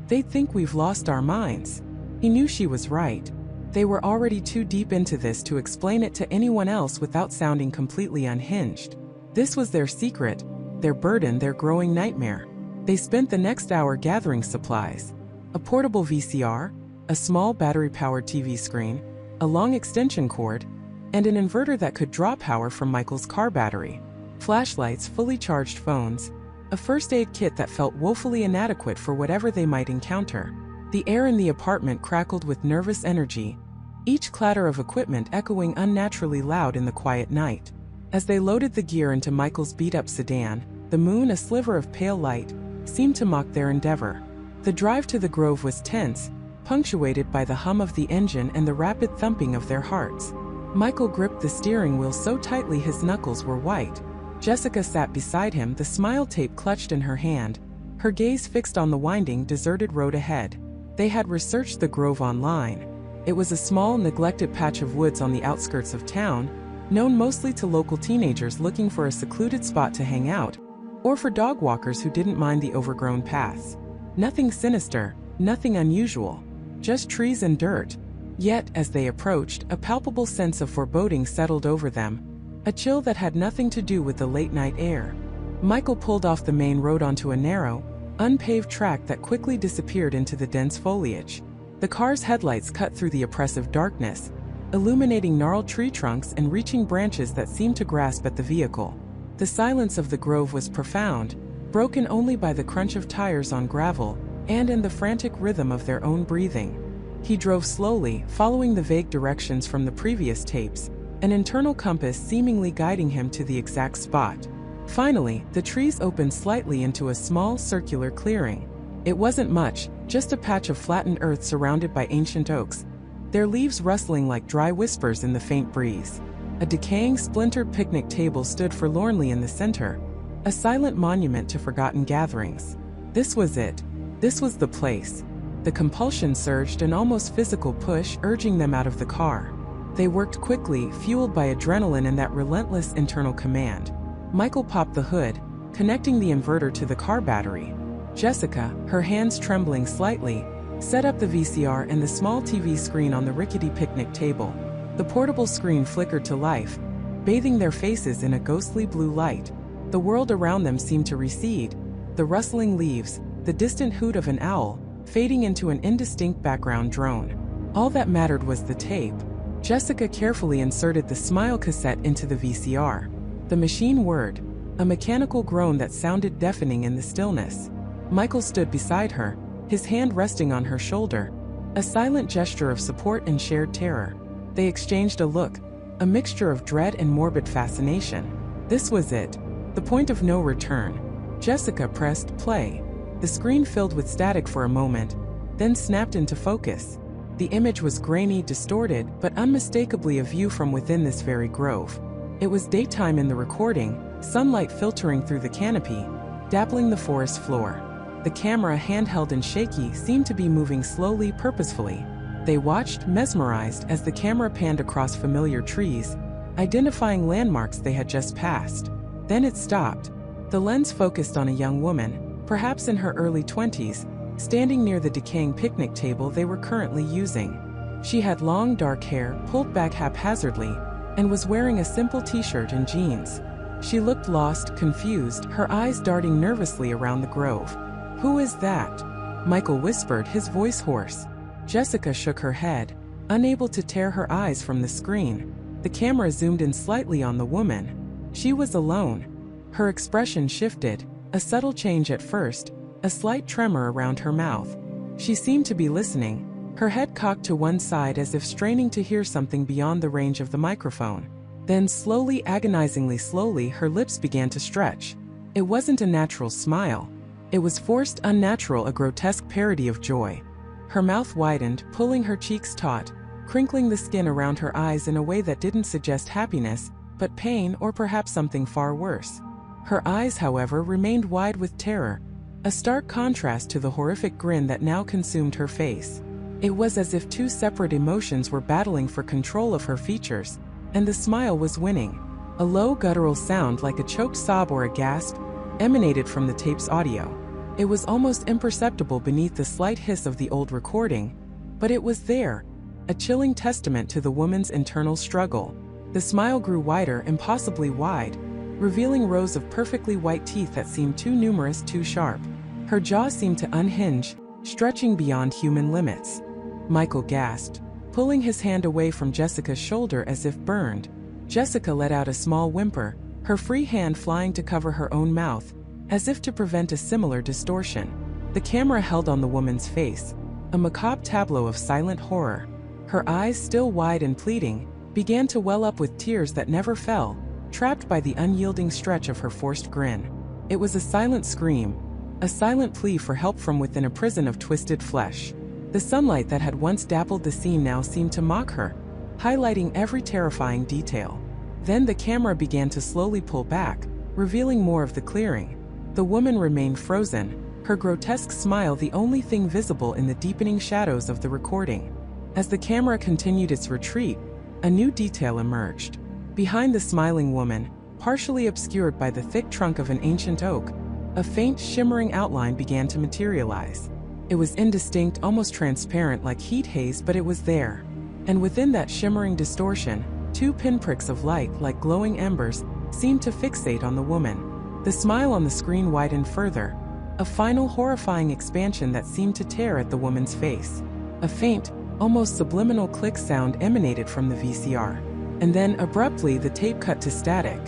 "They'd think we've lost our minds." He knew she was right. They were already too deep into this to explain it to anyone else without sounding completely unhinged. This was their secret, their burden, their growing nightmare. They spent the next hour gathering supplies. A portable VCR, a small battery-powered TV screen, a long extension cord, and an inverter that could draw power from Michael's car battery. Flashlights, fully charged phones, a first aid kit that felt woefully inadequate for whatever they might encounter. The air in the apartment crackled with nervous energy, each clatter of equipment echoing unnaturally loud in the quiet night. As they loaded the gear into Michael's beat-up sedan, the moon, a sliver of pale light, seemed to mock their endeavor. The drive to the grove was tense, punctuated by the hum of the engine and the rapid thumping of their hearts. Michael gripped the steering wheel so tightly his knuckles were white. Jessica sat beside him, the smile tape clutched in her hand, her gaze fixed on the winding, deserted road ahead. They had researched the grove online. It was a small, neglected patch of woods on the outskirts of town, known mostly to local teenagers looking for a secluded spot to hang out, or for dog walkers who didn't mind the overgrown paths. Nothing sinister, nothing unusual, just trees and dirt. Yet, as they approached, a palpable sense of foreboding settled over them, a chill that had nothing to do with the late-night air. Michael pulled off the main road onto a narrow, unpaved track that quickly disappeared into the dense foliage. The car's headlights cut through the oppressive darkness, illuminating gnarled tree trunks and reaching branches that seemed to grasp at the vehicle. The silence of the grove was profound, broken only by the crunch of tires on gravel and in the frantic rhythm of their own breathing. He drove slowly, following the vague directions from the previous tapes, an internal compass seemingly guiding him to the exact spot. Finally, the trees opened slightly into a small circular clearing. It wasn't much, just a patch of flattened earth surrounded by ancient oaks, their leaves rustling like dry whispers in the faint breeze. A decaying, splintered picnic table stood forlornly in the center, a silent monument to forgotten gatherings. This was it. This was the place. The compulsion surged, an almost physical push urging them out of the car. They worked quickly, fueled by adrenaline and that relentless internal command. Michael popped the hood, connecting the inverter to the car battery. Jessica, her hands trembling slightly, set up the VCR and the small TV screen on the rickety picnic table. The portable screen flickered to life, bathing their faces in a ghostly blue light. The world around them seemed to recede, the rustling leaves, the distant hoot of an owl, fading into an indistinct background drone. All that mattered was the tape. Jessica carefully inserted the Smile cassette into the VCR. The machine whirred, a mechanical groan that sounded deafening in the stillness. Michael stood beside her, his hand resting on her shoulder, a silent gesture of support and shared terror. They exchanged a look, a mixture of dread and morbid fascination. This was it, the point of no return. Jessica pressed play. The screen filled with static for a moment, then snapped into focus. The image was grainy, distorted, but unmistakably a view from within this very grove. It was daytime in the recording, sunlight filtering through the canopy, dappling the forest floor. The camera, handheld and shaky, seemed to be moving slowly, purposefully. They watched, mesmerized, as the camera panned across familiar trees, identifying landmarks they had just passed. Then it stopped. The lens focused on a young woman, perhaps in her early 20s, standing near the decaying picnic table they were currently using. She had long dark hair, pulled back haphazardly, and was wearing a simple t-shirt and jeans. She looked lost, confused, her eyes darting nervously around the grove. "Who is that?" Michael whispered, his voice hoarse. Jessica shook her head, unable to tear her eyes from the screen. The camera zoomed in slightly on the woman. She was alone. Her expression shifted, a subtle change at first, a slight tremor around her mouth. She seemed to be listening, her head cocked to one side as if straining to hear something beyond the range of the microphone. Then slowly, agonizingly slowly, her lips began to stretch. It wasn't a natural smile. It was forced, unnatural, a grotesque parody of joy. Her mouth widened, pulling her cheeks taut, crinkling the skin around her eyes in a way that didn't suggest happiness, but pain or perhaps something far worse. Her eyes, however, remained wide with terror, a stark contrast to the horrific grin that now consumed her face. It was as if two separate emotions were battling for control of her features, and the smile was winning. A low guttural sound like a choked sob or a gasp emanated from the tape's audio. It was almost imperceptible beneath the slight hiss of the old recording, but it was there, a chilling testament to the woman's internal struggle. The smile grew wider, impossibly wide, revealing rows of perfectly white teeth that seemed too numerous, too sharp. Her jaw seemed to unhinge, stretching beyond human limits. Michael gasped, pulling his hand away from Jessica's shoulder as if burned. Jessica let out a small whimper, her free hand flying to cover her own mouth, as if to prevent a similar distortion. The camera held on the woman's face, a macabre tableau of silent horror. Her eyes, still wide and pleading, began to well up with tears that never fell, trapped by the unyielding stretch of her forced grin. It was a silent scream, a silent plea for help from within a prison of twisted flesh. The sunlight that had once dappled the scene now seemed to mock her, highlighting every terrifying detail. Then the camera began to slowly pull back, revealing more of the clearing. The woman remained frozen, her grotesque smile the only thing visible in the deepening shadows of the recording. As the camera continued its retreat, a new detail emerged. Behind the smiling woman, partially obscured by the thick trunk of an ancient oak, a faint, shimmering outline began to materialize. It was indistinct, almost transparent like heat haze, but it was there. And within that shimmering distortion, two pinpricks of light, like glowing embers, seemed to fixate on the woman. The smile on the screen widened further, a final horrifying expansion that seemed to tear at the woman's face. A faint, almost subliminal click sound emanated from the VCR. And then, abruptly, the tape cut to static.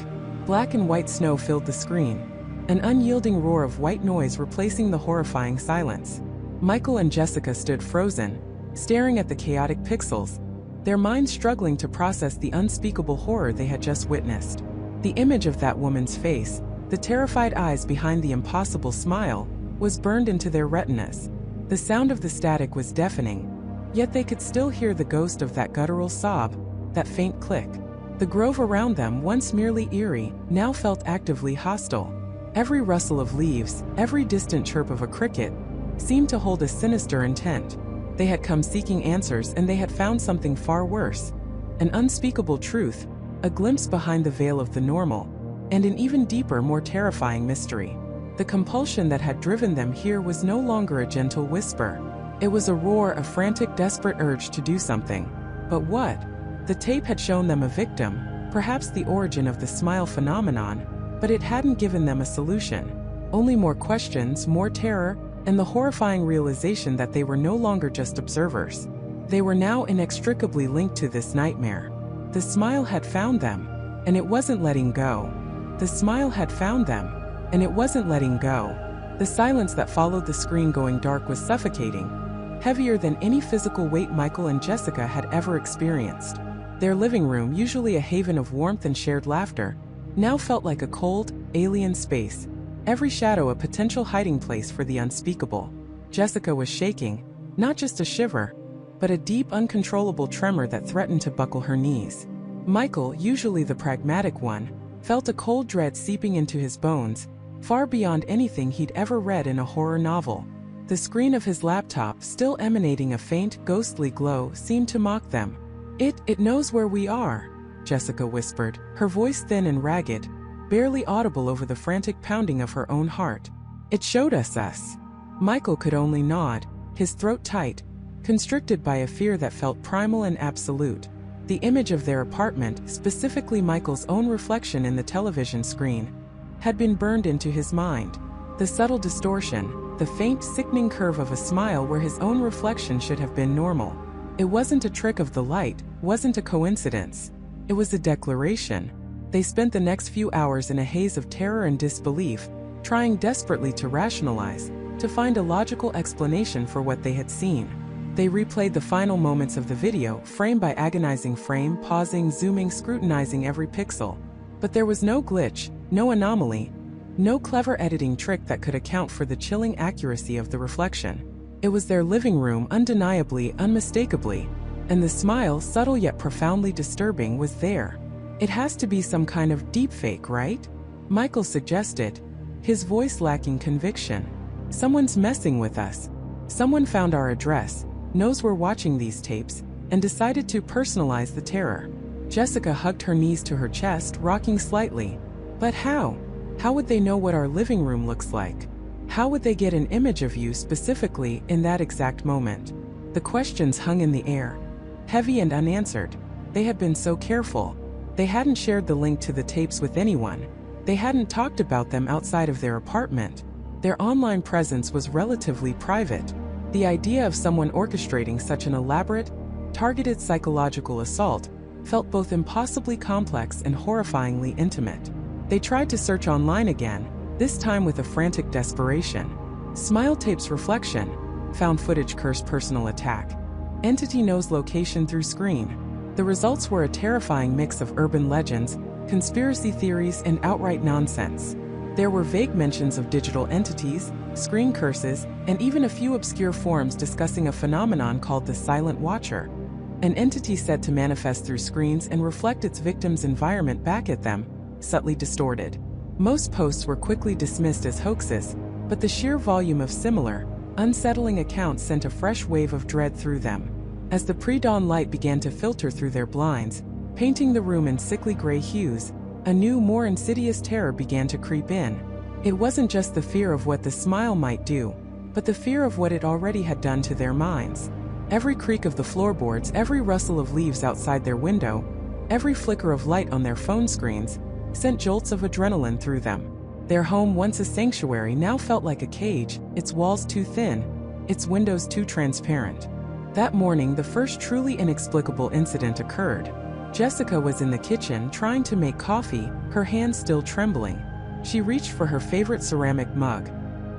Black and white snow filled the screen, an unyielding roar of white noise replacing the horrifying silence. Michael and Jessica stood frozen, staring at the chaotic pixels, their minds struggling to process the unspeakable horror they had just witnessed. The image of that woman's face, the terrified eyes behind the impossible smile, was burned into their retinas. The sound of the static was deafening, yet they could still hear the ghost of that guttural sob, that faint click. The grove around them, once merely eerie, now felt actively hostile. Every rustle of leaves, every distant chirp of a cricket, seemed to hold a sinister intent. They had come seeking answers, and they had found something far worse. An unspeakable truth, a glimpse behind the veil of the normal, and an even deeper, more terrifying mystery. The compulsion that had driven them here was no longer a gentle whisper. It was a roar, a frantic, desperate urge to do something. But what? The tape had shown them a victim, perhaps the origin of the smile phenomenon, but it hadn't given them a solution. Only more questions, more terror, and the horrifying realization that they were no longer just observers. They were now inextricably linked to this nightmare. The smile had found them, and it wasn't letting go. The smile had found them, and it wasn't letting go. The silence that followed the screen going dark was suffocating, heavier than any physical weight Michael and Jessica had ever experienced. Their living room, usually a haven of warmth and shared laughter, now felt like a cold, alien space, every shadow a potential hiding place for the unspeakable. Jessica was shaking, not just a shiver, but a deep, uncontrollable tremor that threatened to buckle her knees. Michael, usually the pragmatic one, felt a cold dread seeping into his bones, far beyond anything he'd ever read in a horror novel. The screen of his laptop, still emanating a faint, ghostly glow, seemed to mock them. It knows where we are," Jessica whispered, her voice thin and ragged, barely audible over the frantic pounding of her own heart. "It showed us." Michael could only nod, his throat tight, constricted by a fear that felt primal and absolute. The image of their apartment, specifically Michael's own reflection in the television screen, had been burned into his mind. The subtle distortion, the faint, sickening curve of a smile where his own reflection should have been normal. It wasn't a trick of the light, wasn't a coincidence. It was a declaration. They spent the next few hours in a haze of terror and disbelief, trying desperately to rationalize, to find a logical explanation for what they had seen. They replayed the final moments of the video, frame by agonizing frame, pausing, zooming, scrutinizing every pixel. But there was no glitch, no anomaly, no clever editing trick that could account for the chilling accuracy of the reflection. It was their living room, undeniably, unmistakably. And the smile, subtle yet profoundly disturbing, was there. It has to be some kind of deepfake, right? Michael suggested, his voice lacking conviction. Someone's messing with us. Someone found our address, knows we're watching these tapes, and decided to personalize the terror. Jessica hugged her knees to her chest, rocking slightly. But how? How would they know what our living room looks like? How would they get an image of you specifically in that exact moment? The questions hung in the air, heavy and unanswered. They had been so careful. They hadn't shared the link to the tapes with anyone. They hadn't talked about them outside of their apartment. Their online presence was relatively private. The idea of someone orchestrating such an elaborate, targeted psychological assault felt both impossibly complex and horrifyingly intimate. They tried to search online again, this time with a frantic desperation. Smile tapes reflection, found footage cursed personal attack. Entity knows location through screen. The results were a terrifying mix of urban legends, conspiracy theories, and outright nonsense. There were vague mentions of digital entities, screen curses, and even a few obscure forums discussing a phenomenon called the Silent Watcher, an entity said to manifest through screens and reflect its victim's environment back at them, subtly distorted. Most posts were quickly dismissed as hoaxes, but the sheer volume of similar, unsettling accounts sent a fresh wave of dread through them. As the pre-dawn light began to filter through their blinds, painting the room in sickly gray hues, a new, more insidious terror began to creep in. It wasn't just the fear of what the smile might do, but the fear of what it already had done to their minds. Every creak of the floorboards, every rustle of leaves outside their window, every flicker of light on their phone screens, sent jolts of adrenaline through them. Their home, once a sanctuary, now felt like a cage, its walls too thin, its windows too transparent. That morning, the first truly inexplicable incident occurred. Jessica was in the kitchen trying to make coffee, her hands still trembling. She reached for her favorite ceramic mug,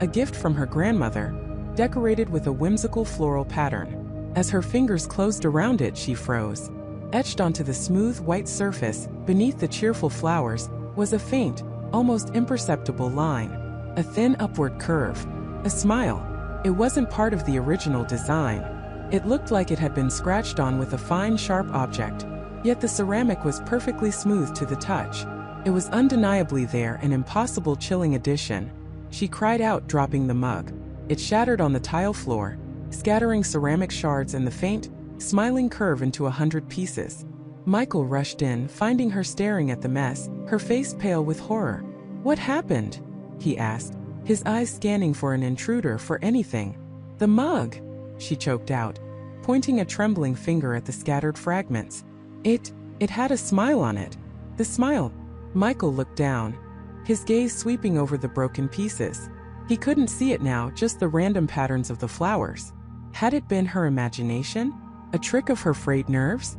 a gift from her grandmother, decorated with a whimsical floral pattern. As her fingers closed around it, she froze. Etched onto the smooth white surface, beneath the cheerful flowers, was a faint, almost imperceptible line, a thin upward curve, a smile. It wasn't part of the original design. It looked like it had been scratched on with a fine, sharp object, yet the ceramic was perfectly smooth to the touch. It was undeniably there, an impossible, chilling addition. She cried out, dropping the mug. It shattered on the tile floor, scattering ceramic shards and the faint, smiling curve into 100 pieces. Michael rushed in, finding her staring at the mess, her face pale with horror. "What happened?" he asked, his eyes scanning for an intruder, for anything. "The mug," she choked out, pointing a trembling finger at the scattered fragments. It had a smile on it. The smile. Michael looked down, his gaze sweeping over the broken pieces. He couldn't see it now, just the random patterns of the flowers. Had it been her imagination? A trick of her frayed nerves?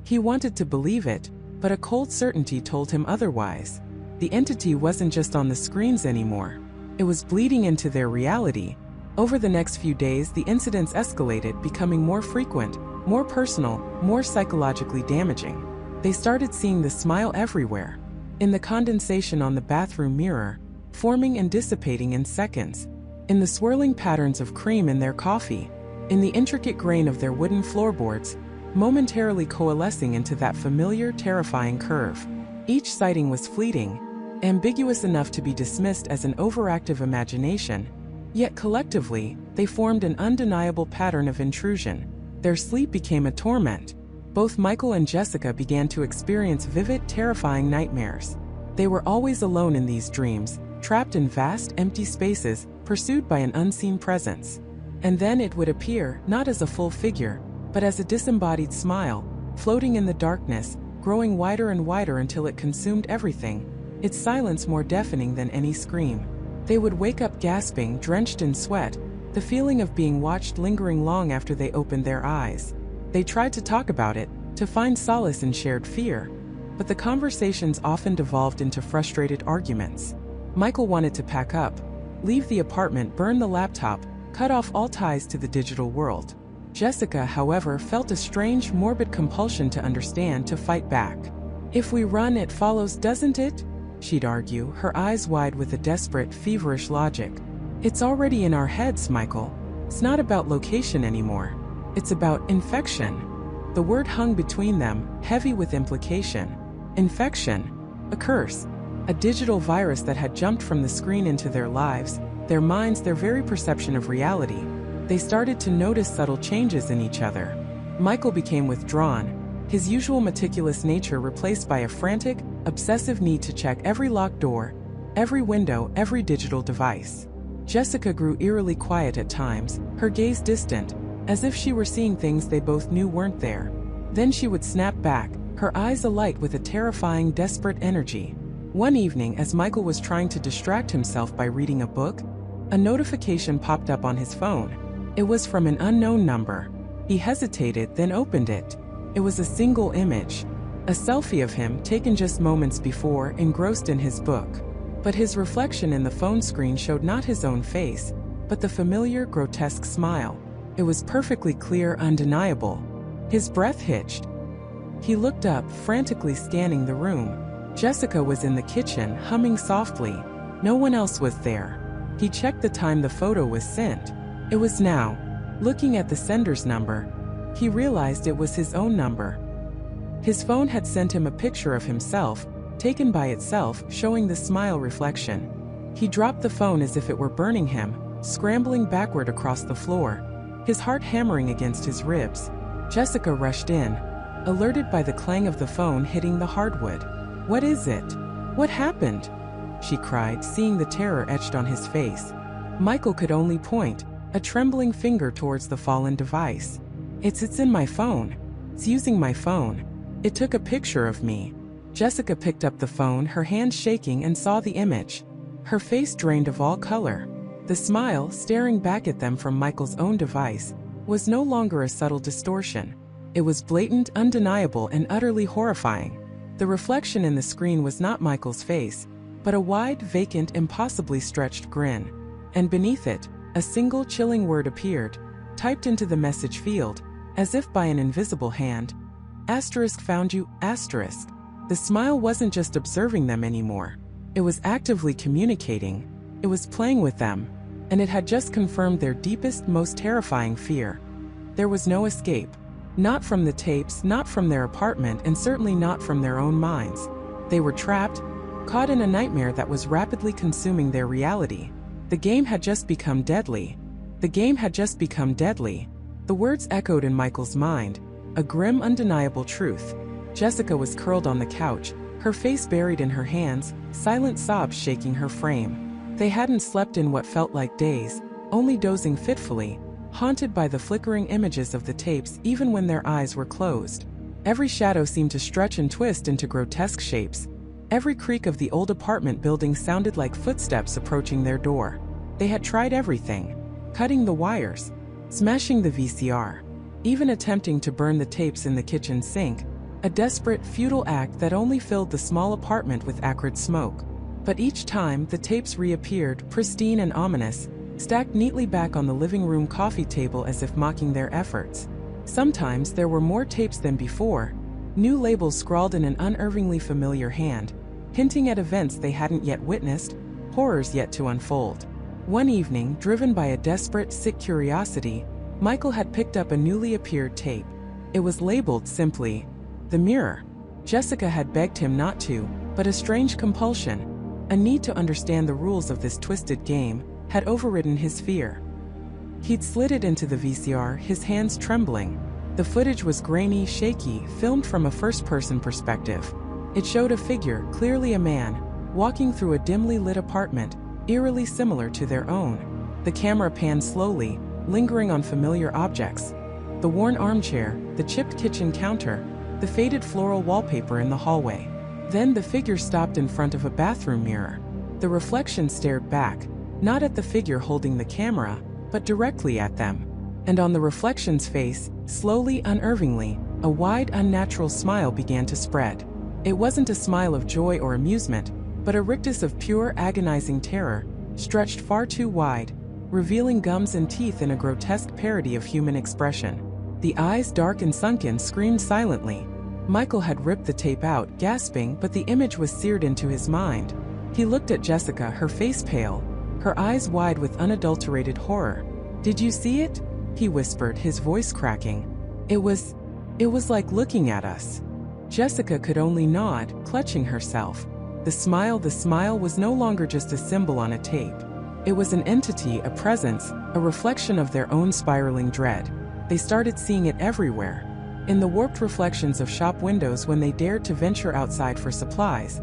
He wanted to believe it, but a cold certainty told him otherwise. The entity wasn't just on the screens anymore. It was bleeding into their reality. Over the next few days, the incidents escalated, becoming more frequent, more personal, more psychologically damaging. They started seeing the smile everywhere. In the condensation on the bathroom mirror, forming and dissipating in seconds. In the swirling patterns of cream in their coffee. In the intricate grain of their wooden floorboards, momentarily coalescing into that familiar, terrifying curve. Each sighting was fleeting, ambiguous enough to be dismissed as an overactive imagination, yet collectively, they formed an undeniable pattern of intrusion. Their sleep became a torment. Both Michael and Jessica began to experience vivid, terrifying nightmares. They were always alone in these dreams, trapped in vast, empty spaces, pursued by an unseen presence. And then it would appear, not as a full figure, but as a disembodied smile, floating in the darkness, growing wider and wider until it consumed everything, its silence more deafening than any scream. They would wake up gasping, drenched in sweat, the feeling of being watched lingering long after they opened their eyes. They tried to talk about it, to find solace in shared fear, but the conversations often devolved into frustrated arguments. Michael wanted to pack up, leave the apartment, burn the laptop, cut off all ties to the digital world. Jessica, however, felt a strange, morbid compulsion to understand, to fight back. "If we run, it follows, doesn't it?" she'd argue, her eyes wide with a desperate, feverish logic. "It's already in our heads, Michael. It's not about location anymore. It's about infection." The word hung between them, heavy with implication. Infection. A curse. A digital virus that had jumped from the screen into their lives, their minds, their very perception of reality. They started to notice subtle changes in each other. Michael became withdrawn, his usual meticulous nature replaced by a frantic, obsessive need to check every locked door, every window, every digital device. Jessica grew eerily quiet at times, her gaze distant, as if she were seeing things they both knew weren't there. Then she would snap back, her eyes alight with a terrifying, desperate energy. One evening, as Michael was trying to distract himself by reading a book, a notification popped up on his phone. It was from an unknown number. He hesitated, then opened it. It was a single image. A selfie of him taken just moments before, engrossed in his book. But his reflection in the phone screen showed not his own face, but the familiar, grotesque smile. It was perfectly clear, undeniable. His breath hitched. He looked up, frantically scanning the room. Jessica was in the kitchen, humming softly. No one else was there. He checked the time the photo was sent. It was now. Looking at the sender's number, he realized it was his own number. His phone had sent him a picture of himself, taken by itself, showing the smile reflection. He dropped the phone as if it were burning him, scrambling backward across the floor, his heart hammering against his ribs. Jessica rushed in, alerted by the clang of the phone hitting the hardwood. "What is it? What happened?" she cried, seeing the terror etched on his face. Michael could only point, a trembling finger towards the fallen device. It's in my phone. It's using my phone. It took a picture of me." Jessica picked up the phone, her hand shaking, and saw the image. Her face drained of all color. The smile, staring back at them from Michael's own device, was no longer a subtle distortion. It was blatant, undeniable, and utterly horrifying. The reflection in the screen was not Michael's face, but a wide, vacant, impossibly stretched grin. And beneath it, a single chilling word appeared, typed into the message field, as if by an invisible hand. "Asterisk found you, asterisk." The smile wasn't just observing them anymore. It was actively communicating. It was playing with them. And it had just confirmed their deepest, most terrifying fear. There was no escape. Not from the tapes, not from their apartment, and certainly not from their own minds. They were trapped, caught in a nightmare that was rapidly consuming their reality. The game had just become deadly. The game had just become deadly. The words echoed in Michael's mind, a grim, undeniable truth. Jessica was curled on the couch, her face buried in her hands, silent sobs shaking her frame. They hadn't slept in what felt like days, only dozing fitfully, haunted by the flickering images of the tapes even when their eyes were closed. Every shadow seemed to stretch and twist into grotesque shapes. Every creak of the old apartment building sounded like footsteps approaching their door. They had tried everything. Cutting the wires, smashing the VCR, even attempting to burn the tapes in the kitchen sink, a desperate, futile act that only filled the small apartment with acrid smoke. But each time, the tapes reappeared, pristine and ominous, stacked neatly back on the living room coffee table as if mocking their efforts. Sometimes there were more tapes than before, new labels scrawled in an unervingly familiar hand, hinting at events they hadn't yet witnessed, horrors yet to unfold. One evening, driven by a desperate, sick curiosity, Michael had picked up a newly appeared tape. It was labeled simply, "The Mirror." Jessica had begged him not to, but a strange compulsion, a need to understand the rules of this twisted game, had overridden his fear. He'd slid it into the VCR, his hands trembling. The footage was grainy, shaky, filmed from a first-person perspective. It showed a figure, clearly a man, walking through a dimly lit apartment, eerily similar to their own. The camera panned slowly, lingering on familiar objects. The worn armchair, the chipped kitchen counter, the faded floral wallpaper in the hallway. Then the figure stopped in front of a bathroom mirror. The reflection stared back, not at the figure holding the camera, but directly at them. And on the reflection's face, slowly, unnervingly, a wide, unnatural smile began to spread. It wasn't a smile of joy or amusement, but a rictus of pure, agonizing terror, stretched far too wide, revealing gums and teeth in a grotesque parody of human expression. The eyes, dark and sunken, screamed silently. Michael had ripped the tape out, gasping, but the image was seared into his mind. He looked at Jessica, her face pale, her eyes wide with unadulterated horror. "Did you see it?" he whispered, his voice cracking. It was like looking at us." Jessica could only nod, clutching herself. The smile was no longer just a symbol on a tape. It was an entity, a presence, a reflection of their own spiraling dread. They started seeing it everywhere. In the warped reflections of shop windows when they dared to venture outside for supplies.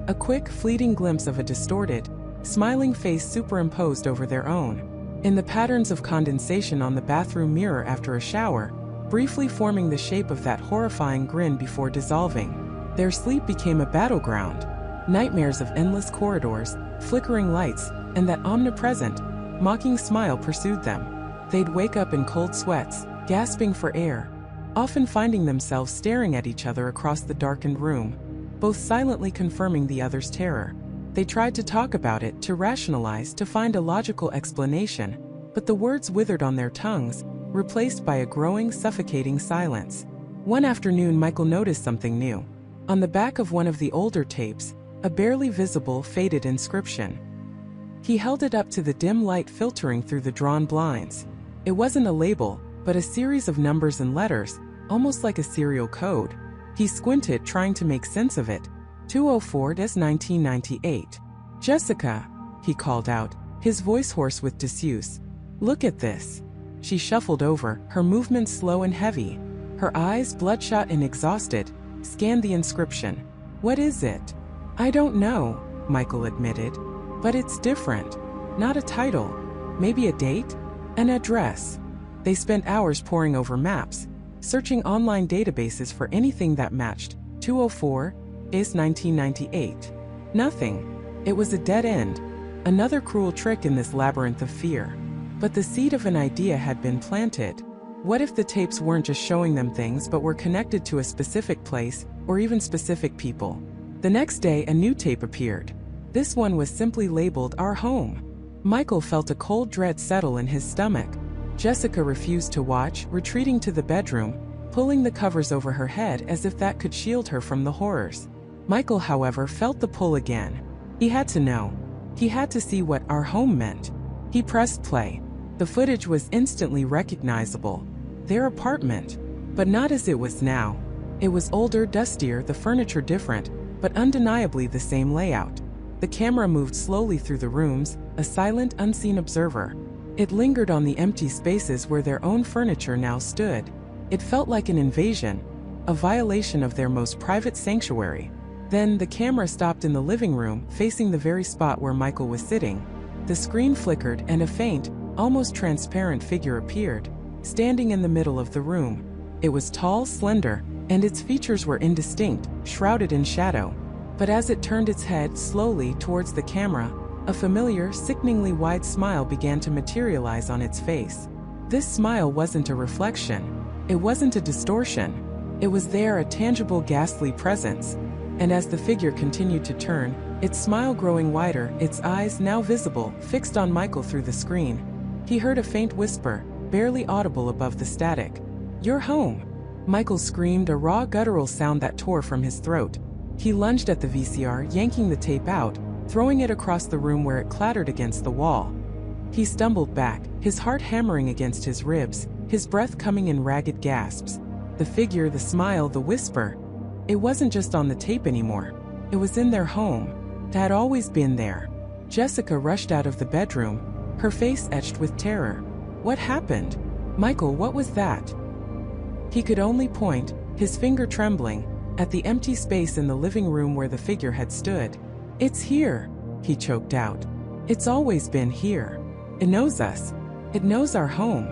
A quick, fleeting glimpse of a distorted, smiling face superimposed over their own. In the patterns of condensation on the bathroom mirror after a shower, briefly forming the shape of that horrifying grin before dissolving. Their sleep became a battleground. Nightmares of endless corridors, flickering lights, and that omnipresent, mocking smile pursued them. They'd wake up in cold sweats, gasping for air, often finding themselves staring at each other across the darkened room, both silently confirming the other's terror. They tried to talk about it, to rationalize, to find a logical explanation, but the words withered on their tongues, replaced by a growing, suffocating silence. One afternoon, Michael noticed something new. On the back of one of the older tapes, a barely visible, faded inscription. He held it up to the dim light filtering through the drawn blinds. It wasn't a label, but a series of numbers and letters, almost like a serial code. He squinted, trying to make sense of it. 204-1998. "Jessica," he called out, his voice hoarse with disuse. "Look at this." She shuffled over, her movements slow and heavy. Her eyes, bloodshot and exhausted, scanned the inscription. "What is it?" "I don't know," Michael admitted. "But it's different. Not a title. Maybe a date? An address." They spent hours poring over maps, searching online databases for anything that matched. 204-1998. Nothing. It was a dead end. Another cruel trick in this labyrinth of fear. But the seed of an idea had been planted. What if the tapes weren't just showing them things but were connected to a specific place, or even specific people? The next day, a new tape appeared. This one was simply labeled "Our Home." Michael felt a cold dread settle in his stomach. Jessica refused to watch, retreating to the bedroom, pulling the covers over her head as if that could shield her from the horrors. Michael, however, felt the pull again. He had to know. He had to see what "Our Home" meant. He pressed play. The footage was instantly recognizable. Their apartment. But not as it was now. It was older, dustier, the furniture different, but undeniably the same layout. The camera moved slowly through the rooms, a silent, unseen observer. It lingered on the empty spaces where their own furniture now stood. It felt like an invasion, a violation of their most private sanctuary. Then the camera stopped in the living room, facing the very spot where Michael was sitting. The screen flickered and a faint, almost transparent figure appeared, standing in the middle of the room. It was tall, slender, and its features were indistinct, shrouded in shadow. But as it turned its head slowly towards the camera, a familiar, sickeningly wide smile began to materialize on its face. This smile wasn't a reflection. It wasn't a distortion. It was there, a tangible, ghastly presence. And as the figure continued to turn, its smile growing wider, its eyes, now visible, fixed on Michael through the screen, he heard a faint whisper, barely audible above the static. "You're home!" Michael screamed, a raw, guttural sound that tore from his throat. He lunged at the VCR, yanking the tape out, throwing it across the room where it clattered against the wall. He stumbled back, his heart hammering against his ribs, his breath coming in ragged gasps. The figure, the smile, the whisper. It wasn't just on the tape anymore. It was in their home. It had always been there. Jessica rushed out of the bedroom, her face etched with terror. "What happened? Michael, what was that?" He could only point, his finger trembling, at the empty space in the living room where the figure had stood. "It's here," he choked out. "It's always been here. It knows us. It knows our home."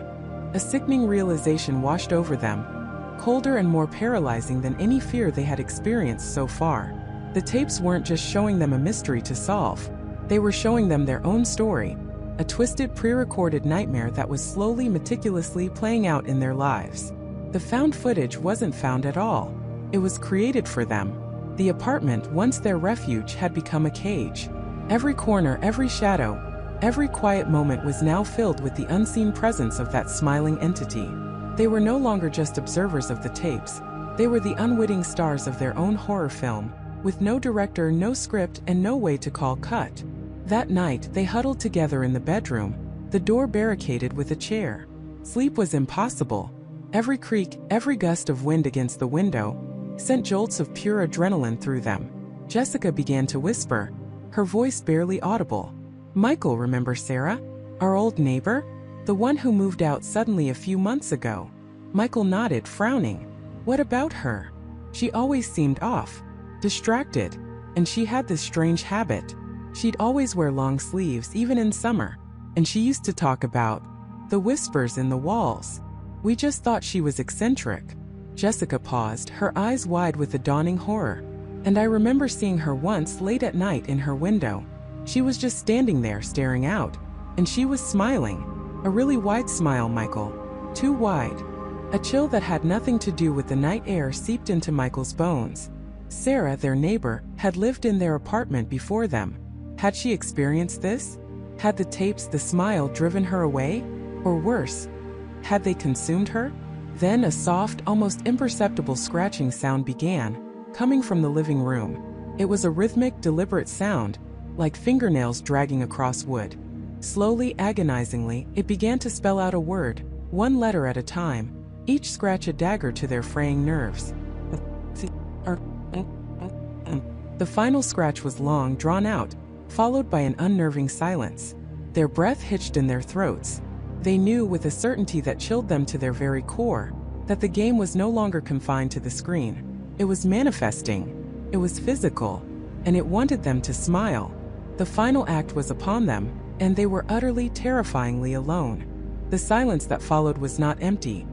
A sickening realization washed over them. colder and more paralyzing than any fear they had experienced so far. The tapes weren't just showing them a mystery to solve. They were showing them their own story, a twisted pre-recorded nightmare that was slowly, meticulously playing out in their lives. The found footage wasn't found at all. It was created for them. The apartment, once their refuge, had become a cage. Every corner, every shadow, every quiet moment was now filled with the unseen presence of that smiling entity. They were no longer just observers of the tapes. They were the unwitting stars of their own horror film, with no director, no script, and no way to call cut. That night, they huddled together in the bedroom, the door barricaded with a chair. Sleep was impossible. Every creak, every gust of wind against the window sent jolts of pure adrenaline through them. Jessica began to whisper, her voice barely audible. "Michael, remember Sarah? Our old neighbor? The one who moved out suddenly a few months ago?" Michael nodded, frowning. "What about her? She always seemed off, distracted, and she had this strange habit. She'd always wear long sleeves, even in summer, and she used to talk about the whispers in the walls. We just thought she was eccentric." Jessica paused, her eyes wide with the dawning horror. "And I remember seeing her once late at night in her window. She was just standing there staring out, and she was smiling. A really wide smile, Michael. Too wide." A chill that had nothing to do with the night air seeped into Michael's bones. Sarah, their neighbor, had lived in their apartment before them. Had she experienced this? Had the tapes, the smile, driven her away? Or worse, had they consumed her? Then a soft, almost imperceptible scratching sound began, coming from the living room. It was a rhythmic, deliberate sound, like fingernails dragging across wood. Slowly, agonizingly, it began to spell out a word, one letter at a time, each scratch a dagger to their fraying nerves. The final scratch was long, drawn out, followed by an unnerving silence. Their breath hitched in their throats. They knew with a certainty that chilled them to their very core, that the game was no longer confined to the screen. It was manifesting. It was physical. And it wanted them to smile. The final act was upon them, and they were utterly, terrifyingly alone. The silence that followed was not empty.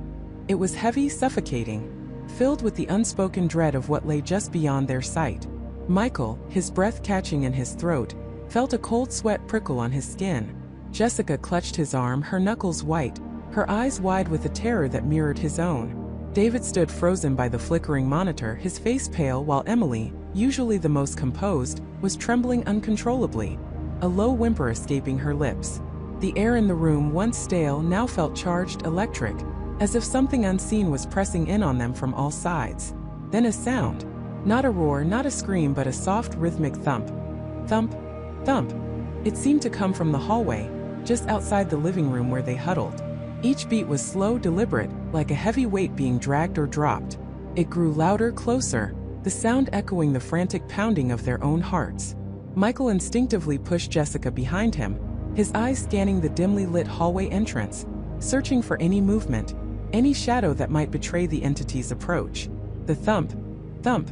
It was heavy, suffocating, filled with the unspoken dread of what lay just beyond their sight. Michael, his breath catching in his throat, felt a cold sweat prickle on his skin. Jessica clutched his arm, her knuckles white, her eyes wide with a terror that mirrored his own. David stood frozen by the flickering monitor, his face pale, while Emily, usually the most composed, was trembling uncontrollably, a low whimper escaping her lips. The air in the room, once stale, now felt charged, electric, as if something unseen was pressing in on them from all sides. Then a sound. Not a roar, not a scream, but a soft, rhythmic thump. Thump, thump. It seemed to come from the hallway, just outside the living room where they huddled. Each beat was slow, deliberate, like a heavy weight being dragged or dropped. It grew louder, closer, the sound echoing the frantic pounding of their own hearts. Michael instinctively pushed Jessica behind him, his eyes scanning the dimly lit hallway entrance, searching for any movement, any shadow that might betray the entity's approach. The thump, thump,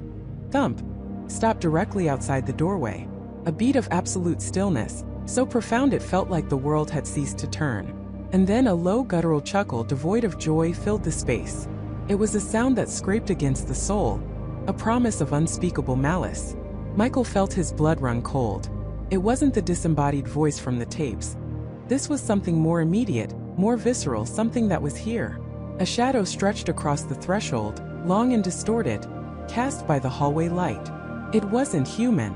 thump, stopped directly outside the doorway. A beat of absolute stillness, so profound it felt like the world had ceased to turn. And then a low guttural chuckle devoid of joy filled the space. It was a sound that scraped against the soul, a promise of unspeakable malice. Michael felt his blood run cold. It wasn't the disembodied voice from the tapes. This was something more immediate, more visceral, something that was here. A shadow stretched across the threshold, long and distorted, cast by the hallway light. It wasn't human.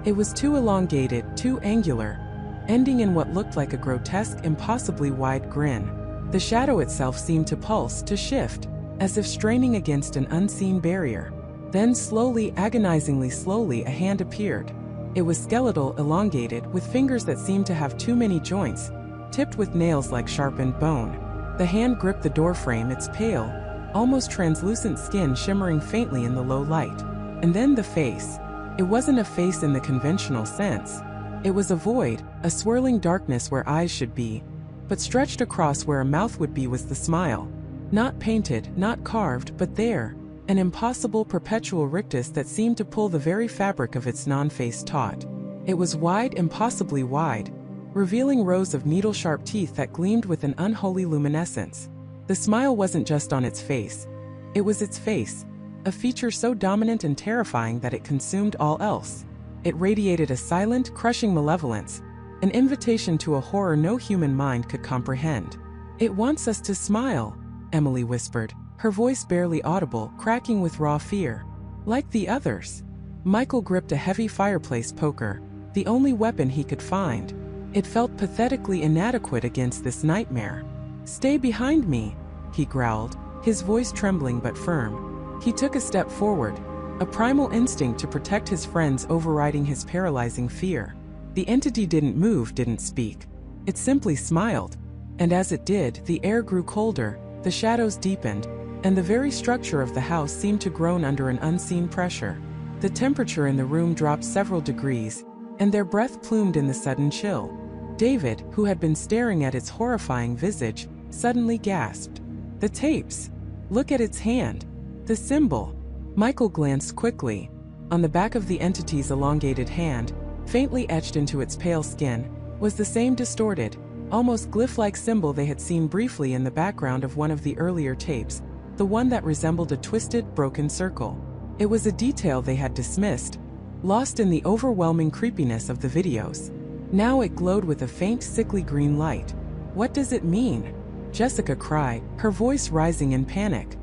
It was too elongated, too angular, ending in what looked like a grotesque, impossibly wide grin. The shadow itself seemed to pulse, to shift, as if straining against an unseen barrier. Then slowly, agonizingly slowly, a hand appeared. It was skeletal, elongated, with fingers that seemed to have too many joints, tipped with nails like sharpened bone. The hand gripped the doorframe, its pale, almost translucent skin shimmering faintly in the low light. And then the face. It wasn't a face in the conventional sense. It was a void, a swirling darkness where eyes should be, but stretched across where a mouth would be was the smile. Not painted, not carved, but there, an impossible perpetual rictus that seemed to pull the very fabric of its non-face taut. It was wide, impossibly wide, revealing rows of needle-sharp teeth that gleamed with an unholy luminescence. The smile wasn't just on its face. It was its face, a feature so dominant and terrifying that it consumed all else. It radiated a silent, crushing malevolence, an invitation to a horror no human mind could comprehend. "It wants us to smile," Emily whispered, her voice barely audible, cracking with raw fear. "Like the others." Michael gripped a heavy fireplace poker, the only weapon he could find. It felt pathetically inadequate against this nightmare. "Stay behind me," he growled, his voice trembling but firm. He took a step forward, a primal instinct to protect his friends overriding his paralyzing fear. The entity didn't move, didn't speak. It simply smiled. And as it did, the air grew colder, the shadows deepened, and the very structure of the house seemed to groan under an unseen pressure. The temperature in the room dropped several degrees, and their breath plumed in the sudden chill. David, who had been staring at its horrifying visage, suddenly gasped. "The tapes! Look at its hand! The symbol!" Michael glanced quickly. On the back of the entity's elongated hand, faintly etched into its pale skin, was the same distorted, almost glyph-like symbol they had seen briefly in the background of one of the earlier tapes, the one that resembled a twisted, broken circle. It was a detail they had dismissed, lost in the overwhelming creepiness of the videos. Now it glowed with a faint, sickly green light. "What does it mean?" Jessica cried, her voice rising in panic.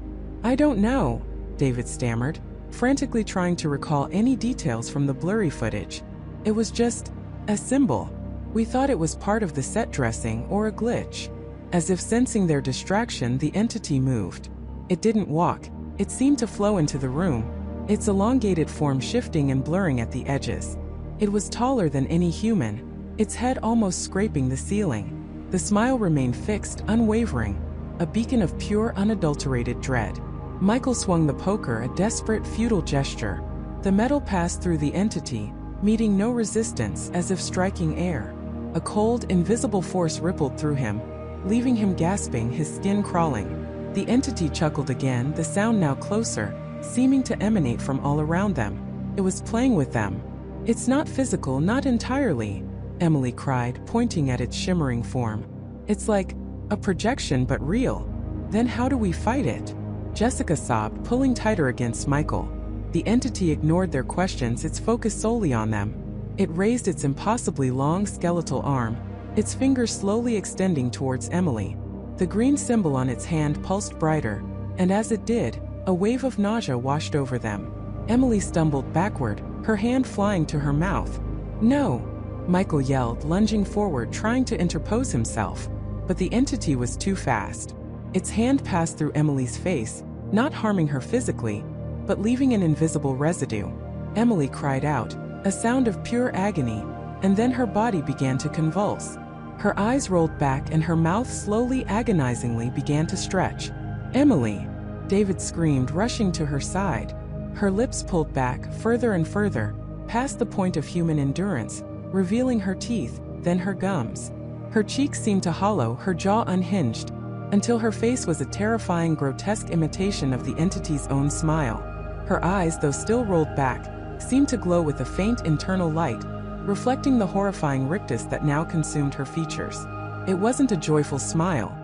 "I don't know," David stammered, frantically trying to recall any details from the blurry footage. "It was just a symbol. We thought it was part of the set dressing or a glitch." As if sensing their distraction, the entity moved. It didn't walk. It seemed to flow into the room, its elongated form shifting and blurring at the edges. It was taller than any human, its head almost scraping the ceiling. The smile remained fixed, unwavering, a beacon of pure, unadulterated dread. Michael swung the poker, a desperate, futile gesture. The metal passed through the entity, meeting no resistance, as if striking air. A cold, invisible force rippled through him, leaving him gasping, his skin crawling. The entity chuckled again, the sound now closer, seeming to emanate from all around them. It was playing with them. "It's not physical, not entirely," Emily cried, pointing at its shimmering form. "It's like a projection, but real." "Then how do we fight it?" Jessica sobbed, pulling tighter against Michael. The entity ignored their questions, its focus solely on them. It raised its impossibly long skeletal arm, its fingers slowly extending towards Emily. The green symbol on its hand pulsed brighter, and as it did, a wave of nausea washed over them. Emily stumbled backward, her hand flying to her mouth. "No!" Michael yelled, lunging forward, trying to interpose himself. But the entity was too fast. Its hand passed through Emily's face, not harming her physically, but leaving an invisible residue. Emily cried out, a sound of pure agony, and then her body began to convulse. Her eyes rolled back and her mouth slowly, agonizingly began to stretch. "Emily!" David screamed, rushing to her side. Her lips pulled back, further and further, past the point of human endurance, revealing her teeth, then her gums. Her cheeks seemed to hollow, her jaw unhinged, until her face was a terrifying, grotesque imitation of the entity's own smile. Her eyes, though still rolled back, seemed to glow with a faint internal light, reflecting the horrifying rictus that now consumed her features. It wasn't a joyful smile.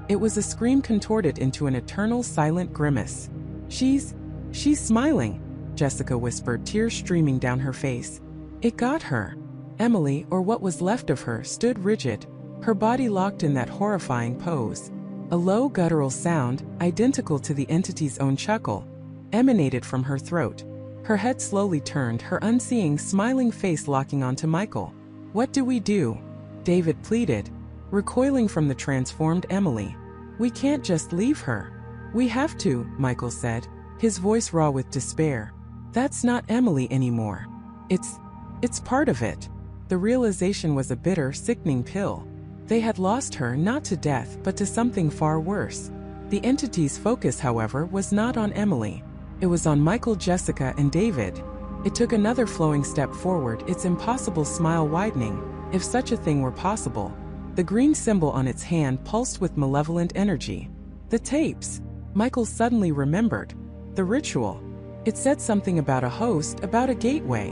It was a scream contorted into an eternal, silent grimace. She's smiling," Jessica whispered, tears streaming down her face. "It got her." Emily, or what was left of her, stood rigid, her body locked in that horrifying pose. A low guttural sound, identical to the entity's own chuckle, emanated from her throat. Her head slowly turned, her unseeing, smiling face locking onto Michael. "What do we do?" David pleaded, recoiling from the transformed Emily. "We can't just leave her." "We have to," Michael said, his voice raw with despair. "That's not Emily anymore. It's part of it." The realization was a bitter, sickening pill. They had lost her not to death but to something far worse. The entity's focus, however, was not on Emily. It was on Michael, Jessica, and David. It took another flowing step forward, its impossible smile widening, if such a thing were possible. The green symbol on its hand pulsed with malevolent energy. The tapes! Michael suddenly remembered. The ritual. It said something about a host, about a gateway.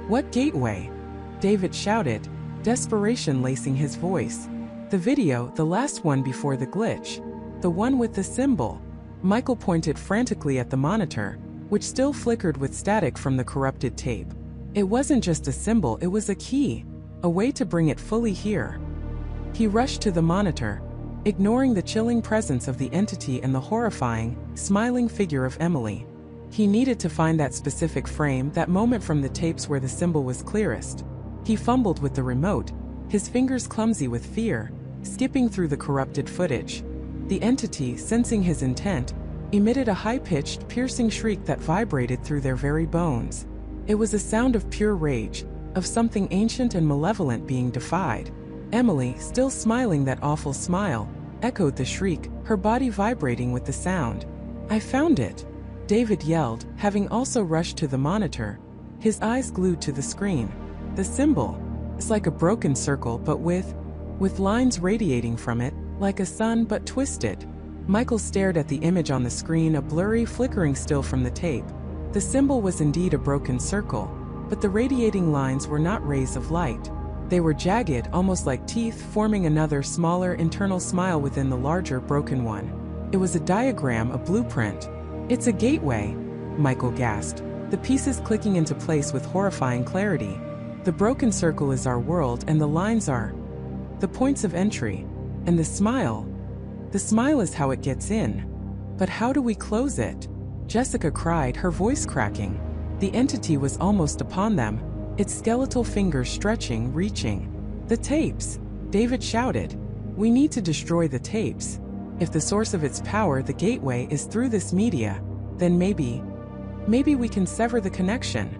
What gateway? David shouted, desperation lacing his voice. The video, the last one before the glitch. The one with the symbol. Michael pointed frantically at the monitor, which still flickered with static from the corrupted tape. It wasn't just a symbol, it was a key, a way to bring it fully here. He rushed to the monitor, ignoring the chilling presence of the entity and the horrifying, smiling figure of Emily. He needed to find that specific frame, that moment from the tapes where the symbol was clearest. He fumbled with the remote, his fingers clumsy with fear, skipping through the corrupted footage. The entity, sensing his intent, emitted a high-pitched, piercing shriek that vibrated through their very bones. It was a sound of pure rage, of something ancient and malevolent being defied. Emily, still smiling that awful smile, echoed the shriek, her body vibrating with the sound. "I found it!" David yelled, having also rushed to the monitor, his eyes glued to the screen. The symbol. It's like a broken circle, but with lines radiating from it, like a sun but twisted. Michael stared at the image on the screen, a blurry, flickering still from the tape. The symbol was indeed a broken circle, but the radiating lines were not rays of light. They were jagged, almost like teeth, forming another, smaller, internal smile within the larger, broken one. It was a diagram, a blueprint. "It's a gateway," Michael gasped, the pieces clicking into place with horrifying clarity. "The broken circle is our world, and the lines are the points of entry. And the smile is how it gets in. But how do we close it?" Jessica cried, her voice cracking. The entity was almost upon them, its skeletal fingers stretching, reaching. "The tapes!" David shouted. "We need to destroy the tapes. If the source of its power, the gateway, is through this media, then maybe we can sever the connection."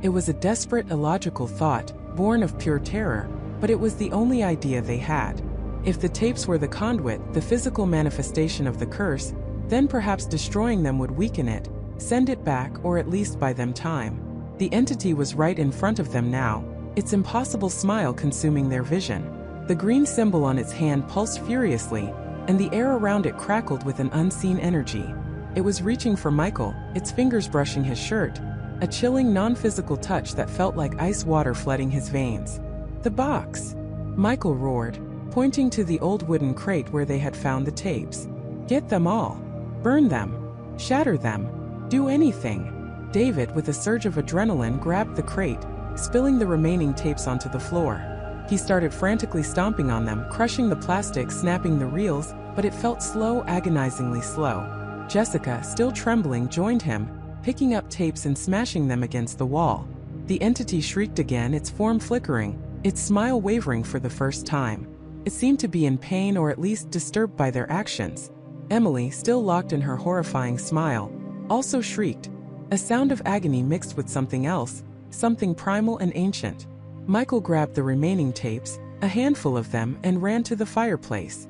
It was a desperate, illogical thought, born of pure terror, but it was the only idea they had. If the tapes were the conduit, the physical manifestation of the curse, then perhaps destroying them would weaken it, send it back, or at least buy them time. The entity was right in front of them now, its impossible smile consuming their vision. The green symbol on its hand pulsed furiously, and the air around it crackled with an unseen energy. It was reaching for Michael, its fingers brushing his shirt, a chilling, non-physical touch that felt like ice water flooding his veins. "The box!" Michael roared, pointing to the old wooden crate where they had found the tapes. "Get them all! Burn them! Shatter them! Do anything!" David, with a surge of adrenaline, grabbed the crate, spilling the remaining tapes onto the floor. He started frantically stomping on them, crushing the plastic, snapping the reels, but it felt slow, agonizingly slow. Jessica, still trembling, joined him, picking up tapes and smashing them against the wall. The entity shrieked again, its form flickering, its smile wavering for the first time. It seemed to be in pain, or at least disturbed by their actions. Emily, still locked in her horrifying smile, also shrieked, a sound of agony mixed with something else, something primal and ancient. Michael grabbed the remaining tapes, a handful of them, and ran to the fireplace.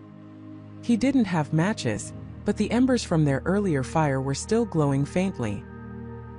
He didn't have matches, but the embers from their earlier fire were still glowing faintly.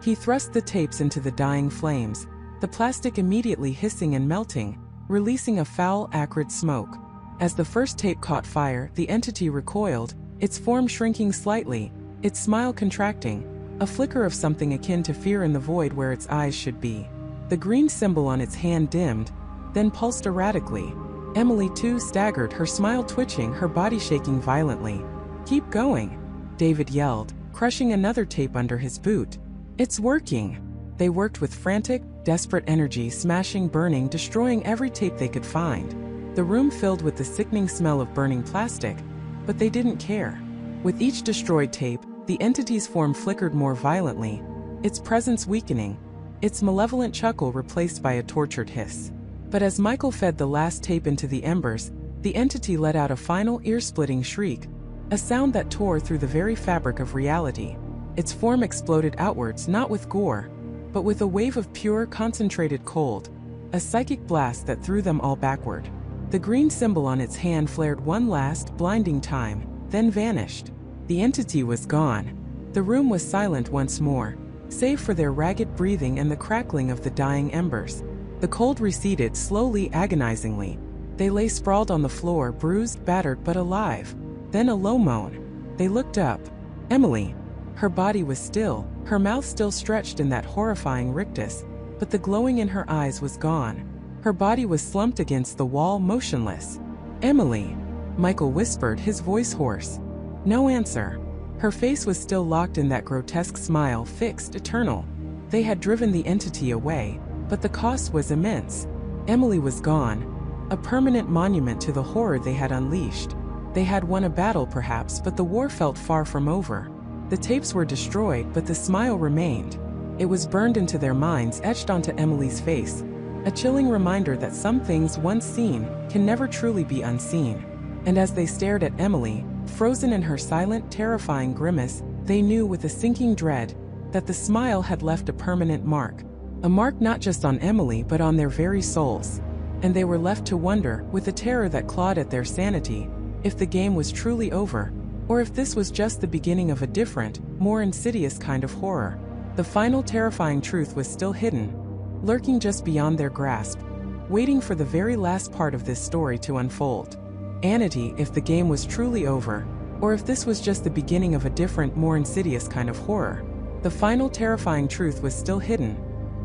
He thrust the tapes into the dying flames, the plastic immediately hissing and melting, releasing a foul, acrid smoke. As the first tape caught fire, the entity recoiled, its form shrinking slightly, its smile contracting, a flicker of something akin to fear in the void where its eyes should be. The green symbol on its hand dimmed, then pulsed erratically. Emily too staggered, her smile twitching, her body shaking violently. "Keep going," David yelled, crushing another tape under his boot. "It's working." They worked with frantic, desperate energy, smashing, burning, destroying every tape they could find. The room filled with the sickening smell of burning plastic, but they didn't care. With each destroyed tape, the entity's form flickered more violently, its presence weakening, its malevolent chuckle replaced by a tortured hiss. But as Michael fed the last tape into the embers, the entity let out a final, ear-splitting shriek, a sound that tore through the very fabric of reality. Its form exploded outwards, not with gore, but with a wave of pure, concentrated cold, a psychic blast that threw them all backward. The green symbol on its hand flared one last, blinding time, then vanished. The entity was gone. The room was silent once more, save for their ragged breathing and the crackling of the dying embers. The cold receded slowly, agonizingly. They lay sprawled on the floor, bruised, battered, but alive. Then a low moan. They looked up. Emily. Her body was still, her mouth still stretched in that horrifying rictus, but the glowing in her eyes was gone. Her body was slumped against the wall, motionless. "Emily," Michael whispered, his voice hoarse. No answer. Her face was still locked in that grotesque smile, fixed, eternal. They had driven the entity away, but the cost was immense. Emily was gone, a permanent monument to the horror they had unleashed. They had won a battle perhaps, but the war felt far from over. The tapes were destroyed, but the smile remained. It was burned into their minds, etched onto Emily's face. A chilling reminder that some things once seen can never truly be unseen. And as they stared at Emily, frozen in her silent, terrifying grimace, they knew with a sinking dread that the smile had left a permanent mark. A mark not just on Emily but on their very souls. And they were left to wonder, with a terror that clawed at their sanity, if the game was truly over, or if this was just the beginning of a different, more insidious kind of horror. The final terrifying truth was still hidden, lurking just beyond their grasp, waiting for the very last part of this story to unfold. Anity, if the game was truly over, or if this was just the beginning of a different, more insidious kind of horror. The final terrifying truth was still hidden,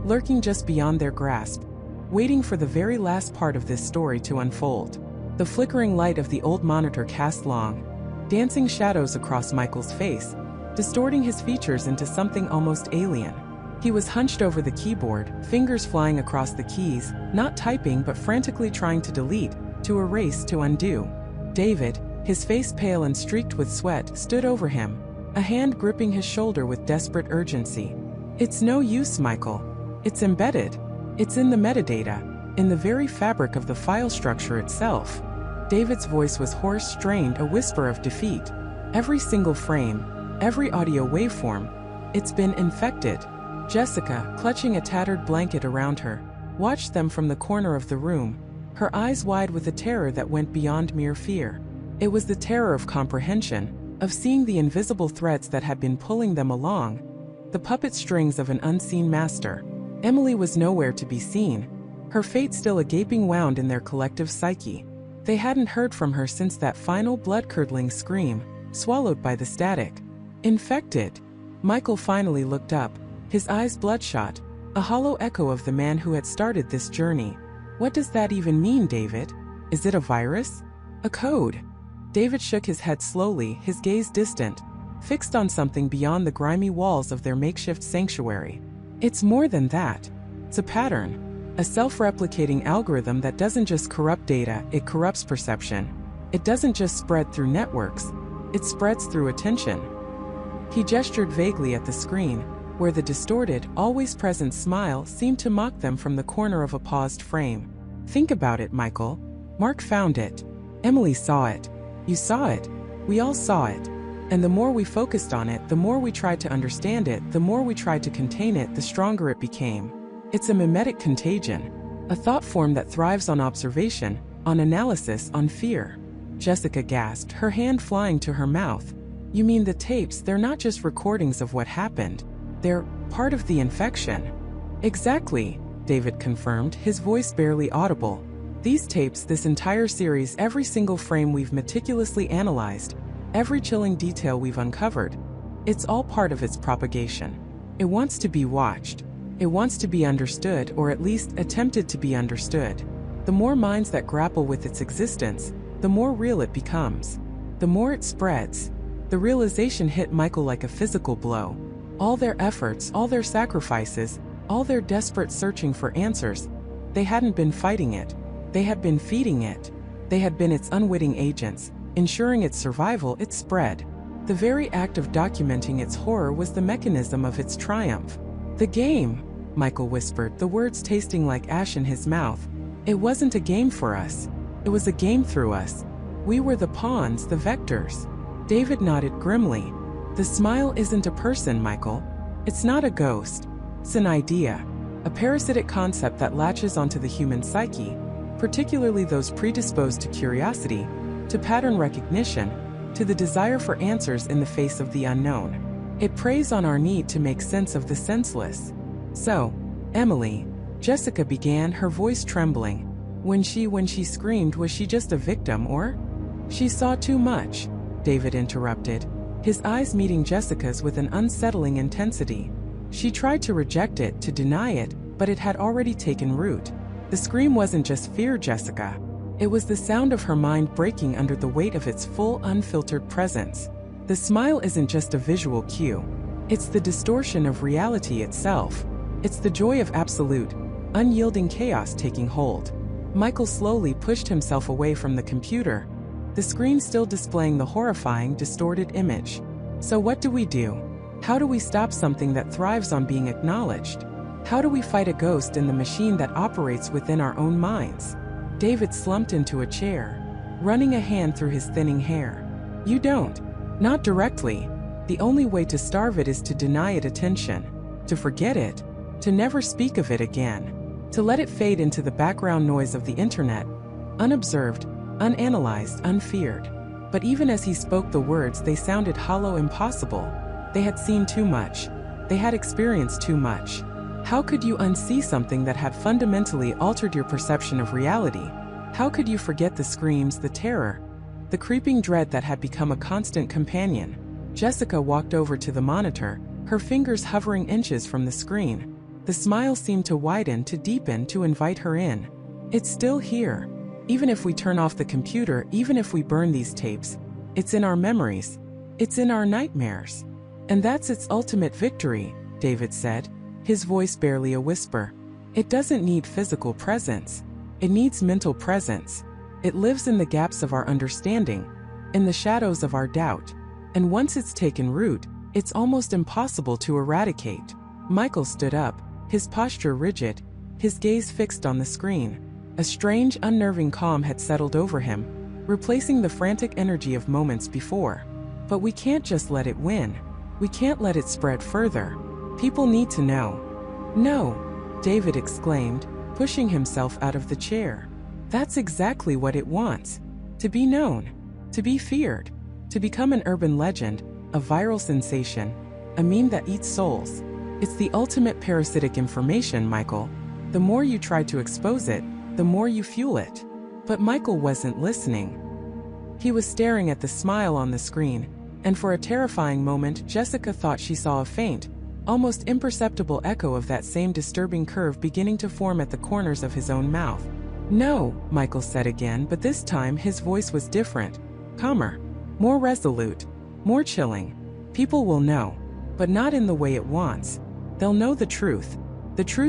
lurking just beyond their grasp, waiting for the very last part of this story to unfold. The flickering light of the old monitor cast long, dancing shadows across Michael's face, distorting his features into something almost alien. He was hunched over the keyboard, fingers flying across the keys, not typing but frantically trying to delete, to erase, to undo. David, his face pale and streaked with sweat, stood over him, a hand gripping his shoulder with desperate urgency. "It's no use, Michael. It's embedded. It's in the metadata, in the very fabric of the file structure itself." David's voice was hoarse, strained, a whisper of defeat. "Every single frame, every audio waveform, it's been infected." Jessica, clutching a tattered blanket around her, watched them from the corner of the room, her eyes wide with a terror that went beyond mere fear. It was the terror of comprehension, of seeing the invisible threads that had been pulling them along, the puppet strings of an unseen master. Emily was nowhere to be seen, her fate still a gaping wound in their collective psyche. They hadn't heard from her since that final blood-curdling scream, swallowed by the static. Infected. Michael finally looked up, his eyes bloodshot, a hollow echo of the man who had started this journey. "What does that even mean, David? Is it a virus? A code?" David shook his head slowly, his gaze distant, fixed on something beyond the grimy walls of their makeshift sanctuary. "It's more than that. It's a pattern. A self-replicating algorithm that doesn't just corrupt data, it corrupts perception. It doesn't just spread through networks, it spreads through attention." He gestured vaguely at the screen, where the distorted, always-present smile seemed to mock them from the corner of a paused frame. "Think about it, Michael. Mark found it. Emily saw it. You saw it. We all saw it. And the more we focused on it, the more we tried to understand it, the more we tried to contain it, the stronger it became. It's a mimetic contagion, a thought form that thrives on observation, on analysis, on fear." Jessica gasped, her hand flying to her mouth. "You mean the tapes, they're not just recordings of what happened. They're part of the infection." "Exactly," David confirmed, his voice barely audible. "These tapes, this entire series, every single frame we've meticulously analyzed, every chilling detail we've uncovered, it's all part of its propagation. It wants to be watched. It wants to be understood, or at least attempted to be understood. The more minds that grapple with its existence, the more real it becomes. The more it spreads." The realization hit Michael like a physical blow. All their efforts, all their sacrifices, all their desperate searching for answers, they hadn't been fighting it. They had been feeding it. They had been its unwitting agents, ensuring its survival, its spread. The very act of documenting its horror was the mechanism of its triumph. "The game," Michael whispered, the words tasting like ash in his mouth. "It wasn't a game for us. It was a game through us. We were the pawns, the vectors." David nodded grimly. "The smile isn't a person, Michael. It's not a ghost. It's an idea. A parasitic concept that latches onto the human psyche, particularly those predisposed to curiosity, to pattern recognition, to the desire for answers in the face of the unknown. It preys on our need to make sense of the senseless." "So, Emily," Jessica began, her voice trembling, when she screamed, was she just a victim, or?" "She saw too much," David interrupted, his eyes meeting Jessica's with an unsettling intensity. "She tried to reject it, to deny it, but it had already taken root. The scream wasn't just fear, Jessica. It was the sound of her mind breaking under the weight of its full, unfiltered presence. The smile isn't just a visual cue. It's the distortion of reality itself. It's the joy of absolute, unyielding chaos taking hold. Michael slowly pushed himself away from the computer, the screen still displaying the horrifying, distorted image. So what do? How do we stop something that thrives on being acknowledged? How do we fight a ghost in the machine that operates within our own minds? David slumped into a chair, running a hand through his thinning hair. You don't. Not directly. The only way to starve it is to deny it attention, to forget it, to never speak of it again, to let it fade into the background noise of the internet, unobserved, unanalyzed, unfeared. But even as he spoke the words, they sounded hollow, impossible. They had seen too much. They had experienced too much. How could you unsee something that had fundamentally altered your perception of reality? How could you forget the screams, the terror, the creeping dread that had become a constant companion? Jessica walked over to the monitor, her fingers hovering inches from the screen. The smile seemed to widen, to deepen, to invite her in. It's still here. Even if we turn off the computer, even if we burn these tapes, it's in our memories. It's in our nightmares. And that's its ultimate victory, David said, his voice barely a whisper. It doesn't need physical presence. It needs mental presence. It lives in the gaps of our understanding, in the shadows of our doubt. And once it's taken root, it's almost impossible to eradicate. Michael stood up, his posture rigid, his gaze fixed on the screen. A strange, unnerving calm had settled over him, replacing the frantic energy of moments before. But we can't just let it win. We can't let it spread further. People need to know. No, David exclaimed, pushing himself out of the chair. That's exactly what it wants. To be known, to be feared, to become an urban legend, a viral sensation, a meme that eats souls. It's the ultimate parasitic information, Michael. The more you try to expose it, the more you fuel it. But Michael wasn't listening. He was staring at the smile on the screen, and for a terrifying moment, Jessica thought she saw a faint, almost imperceptible echo of that same disturbing curve beginning to form at the corners of his own mouth. No, Michael said again, but this time his voice was different, calmer, more resolute, more chilling. People will know, but not in the way it wants. They'll know the truth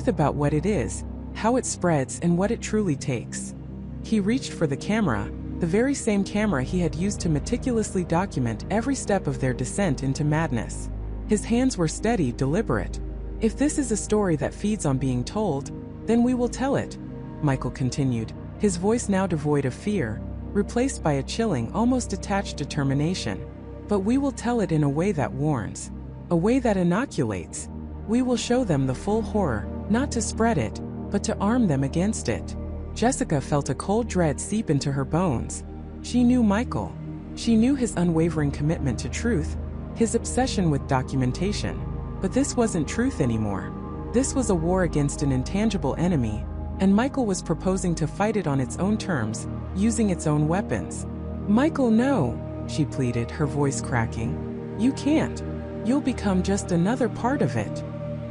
about what it is, how it spreads, and what it truly takes. He reached for the camera, the very same camera he had used to meticulously document every step of their descent into madness. His hands were steady, deliberate. If this is a story that feeds on being told, then we will tell it, Michael continued, his voice now devoid of fear, replaced by a chilling, almost detached determination. But we will tell it in a way that warns, a way that inoculates. We will show them the full horror, not to spread it, but to arm them against it. Jessica felt a cold dread seep into her bones. She knew Michael. She knew his unwavering commitment to truth, his obsession with documentation. But this wasn't truth anymore. This was a war against an intangible enemy, and Michael was proposing to fight it on its own terms, using its own weapons. Michael, no, she pleaded, her voice cracking. You can't. You'll become just another part of it.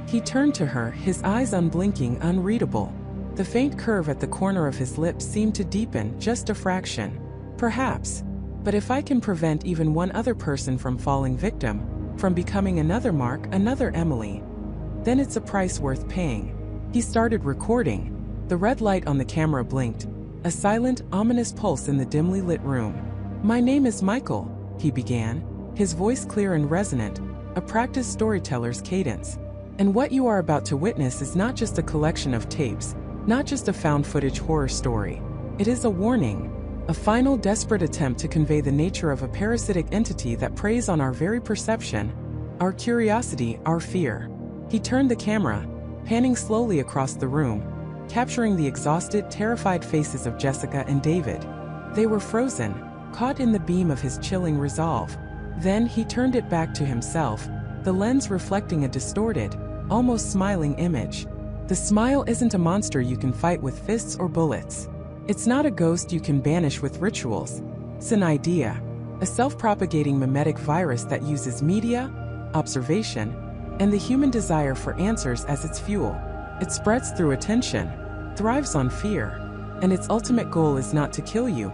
He turned to her, his eyes unblinking, unreadable. The faint curve at the corner of his lips seemed to deepen, just a fraction. Perhaps. But if I can prevent even one other person from falling victim, from becoming another Mark, another Emily, then it's a price worth paying. He started recording. The red light on the camera blinked, a silent, ominous pulse in the dimly lit room. My name is Michael, he began, his voice clear and resonant, a practiced storyteller's cadence. And what you are about to witness is not just a collection of tapes, not just a found footage horror story. It is a warning, a final desperate attempt to convey the nature of a parasitic entity that preys on our very perception, our curiosity, our fear. He turned the camera, panning slowly across the room, capturing the exhausted, terrified faces of Jessica and David. They were frozen, caught in the beam of his chilling resolve. Then he turned it back to himself, the lens reflecting a distorted, almost smiling image. The smile isn't a monster you can fight with fists or bullets. It's not a ghost you can banish with rituals. It's an idea, a self-propagating mimetic virus that uses media, observation, and the human desire for answers as its fuel. It spreads through attention, thrives on fear, and its ultimate goal is not to kill you,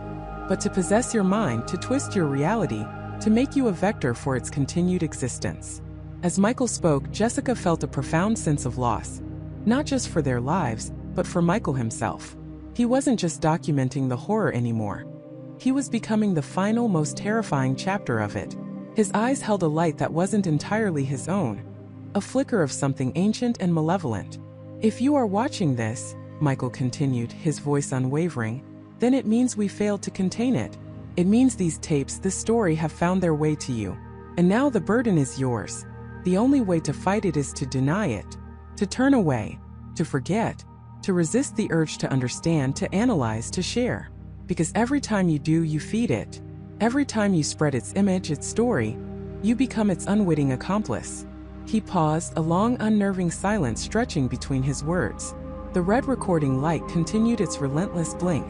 but to possess your mind, to twist your reality, to make you a vector for its continued existence. As Michael spoke, Jessica felt a profound sense of loss, not just for their lives, but for Michael himself. He wasn't just documenting the horror anymore. He was becoming the final, most terrifying chapter of it. His eyes held a light that wasn't entirely his own, a flicker of something ancient and malevolent. If you are watching this, Michael continued, his voice unwavering, then it means we failed to contain it. It means these tapes, this story, have found their way to you. And now the burden is yours. The only way to fight it is to deny it, to turn away, to forget, to resist the urge to understand, to analyze, to share. Because every time you do, you feed it. Every time you spread its image, its story, you become its unwitting accomplice. He paused, a long, unnerving silence stretching between his words. The red recording light continued its relentless blink.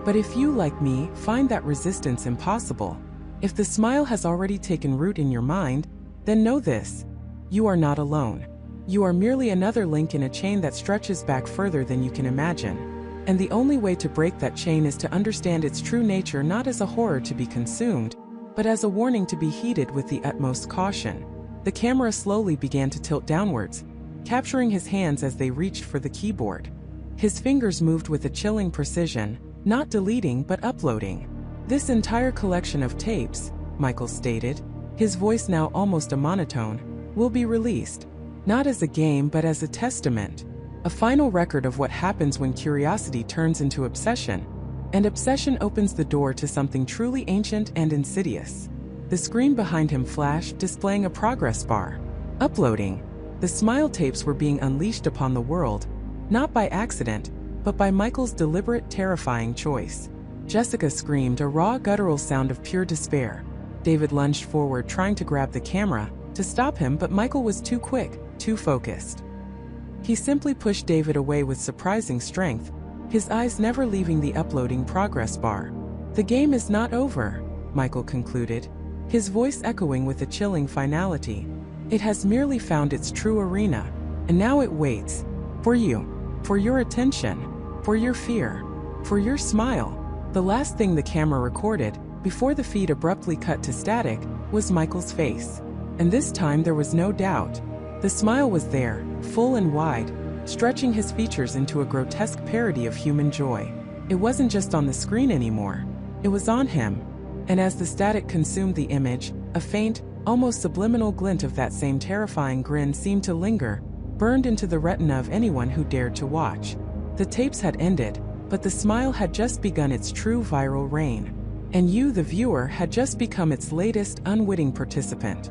But if you, like me, find that resistance impossible, if the smile has already taken root in your mind, then know this: you are not alone. You are merely another link in a chain that stretches back further than you can imagine. And the only way to break that chain is to understand its true nature, not as a horror to be consumed, but as a warning to be heeded with the utmost caution. The camera slowly began to tilt downwards, capturing his hands as they reached for the keyboard. His fingers moved with a chilling precision, not deleting but uploading. This entire collection of tapes, Michael stated, his voice now almost a monotone, will be released, not as a game but as a testament. A final record of what happens when curiosity turns into obsession, and obsession opens the door to something truly ancient and insidious. The screen behind him flashed, displaying a progress bar. Uploading. The smile tapes were being unleashed upon the world, not by accident, but by Michael's deliberate, terrifying choice. Jessica screamed, a raw, guttural sound of pure despair. David lunged forward, trying to grab the camera, to stop him, but Michael was too quick, too focused. He simply pushed David away with surprising strength, his eyes never leaving the uploading progress bar. The game is not over, Michael concluded, his voice echoing with a chilling finality. It has merely found its true arena, and now it waits. For you. For your attention. For your fear. For your smile. The last thing the camera recorded, before the feed abruptly cut to static, was Michael's face. And this time there was no doubt. The smile was there, full and wide, stretching his features into a grotesque parody of human joy. It wasn't just on the screen anymore. It was on him. And as the static consumed the image, a faint, almost subliminal glint of that same terrifying grin seemed to linger, burned into the retina of anyone who dared to watch. The tapes had ended, but the smile had just begun its true viral reign. And you, the viewer, had just become its latest unwitting participant.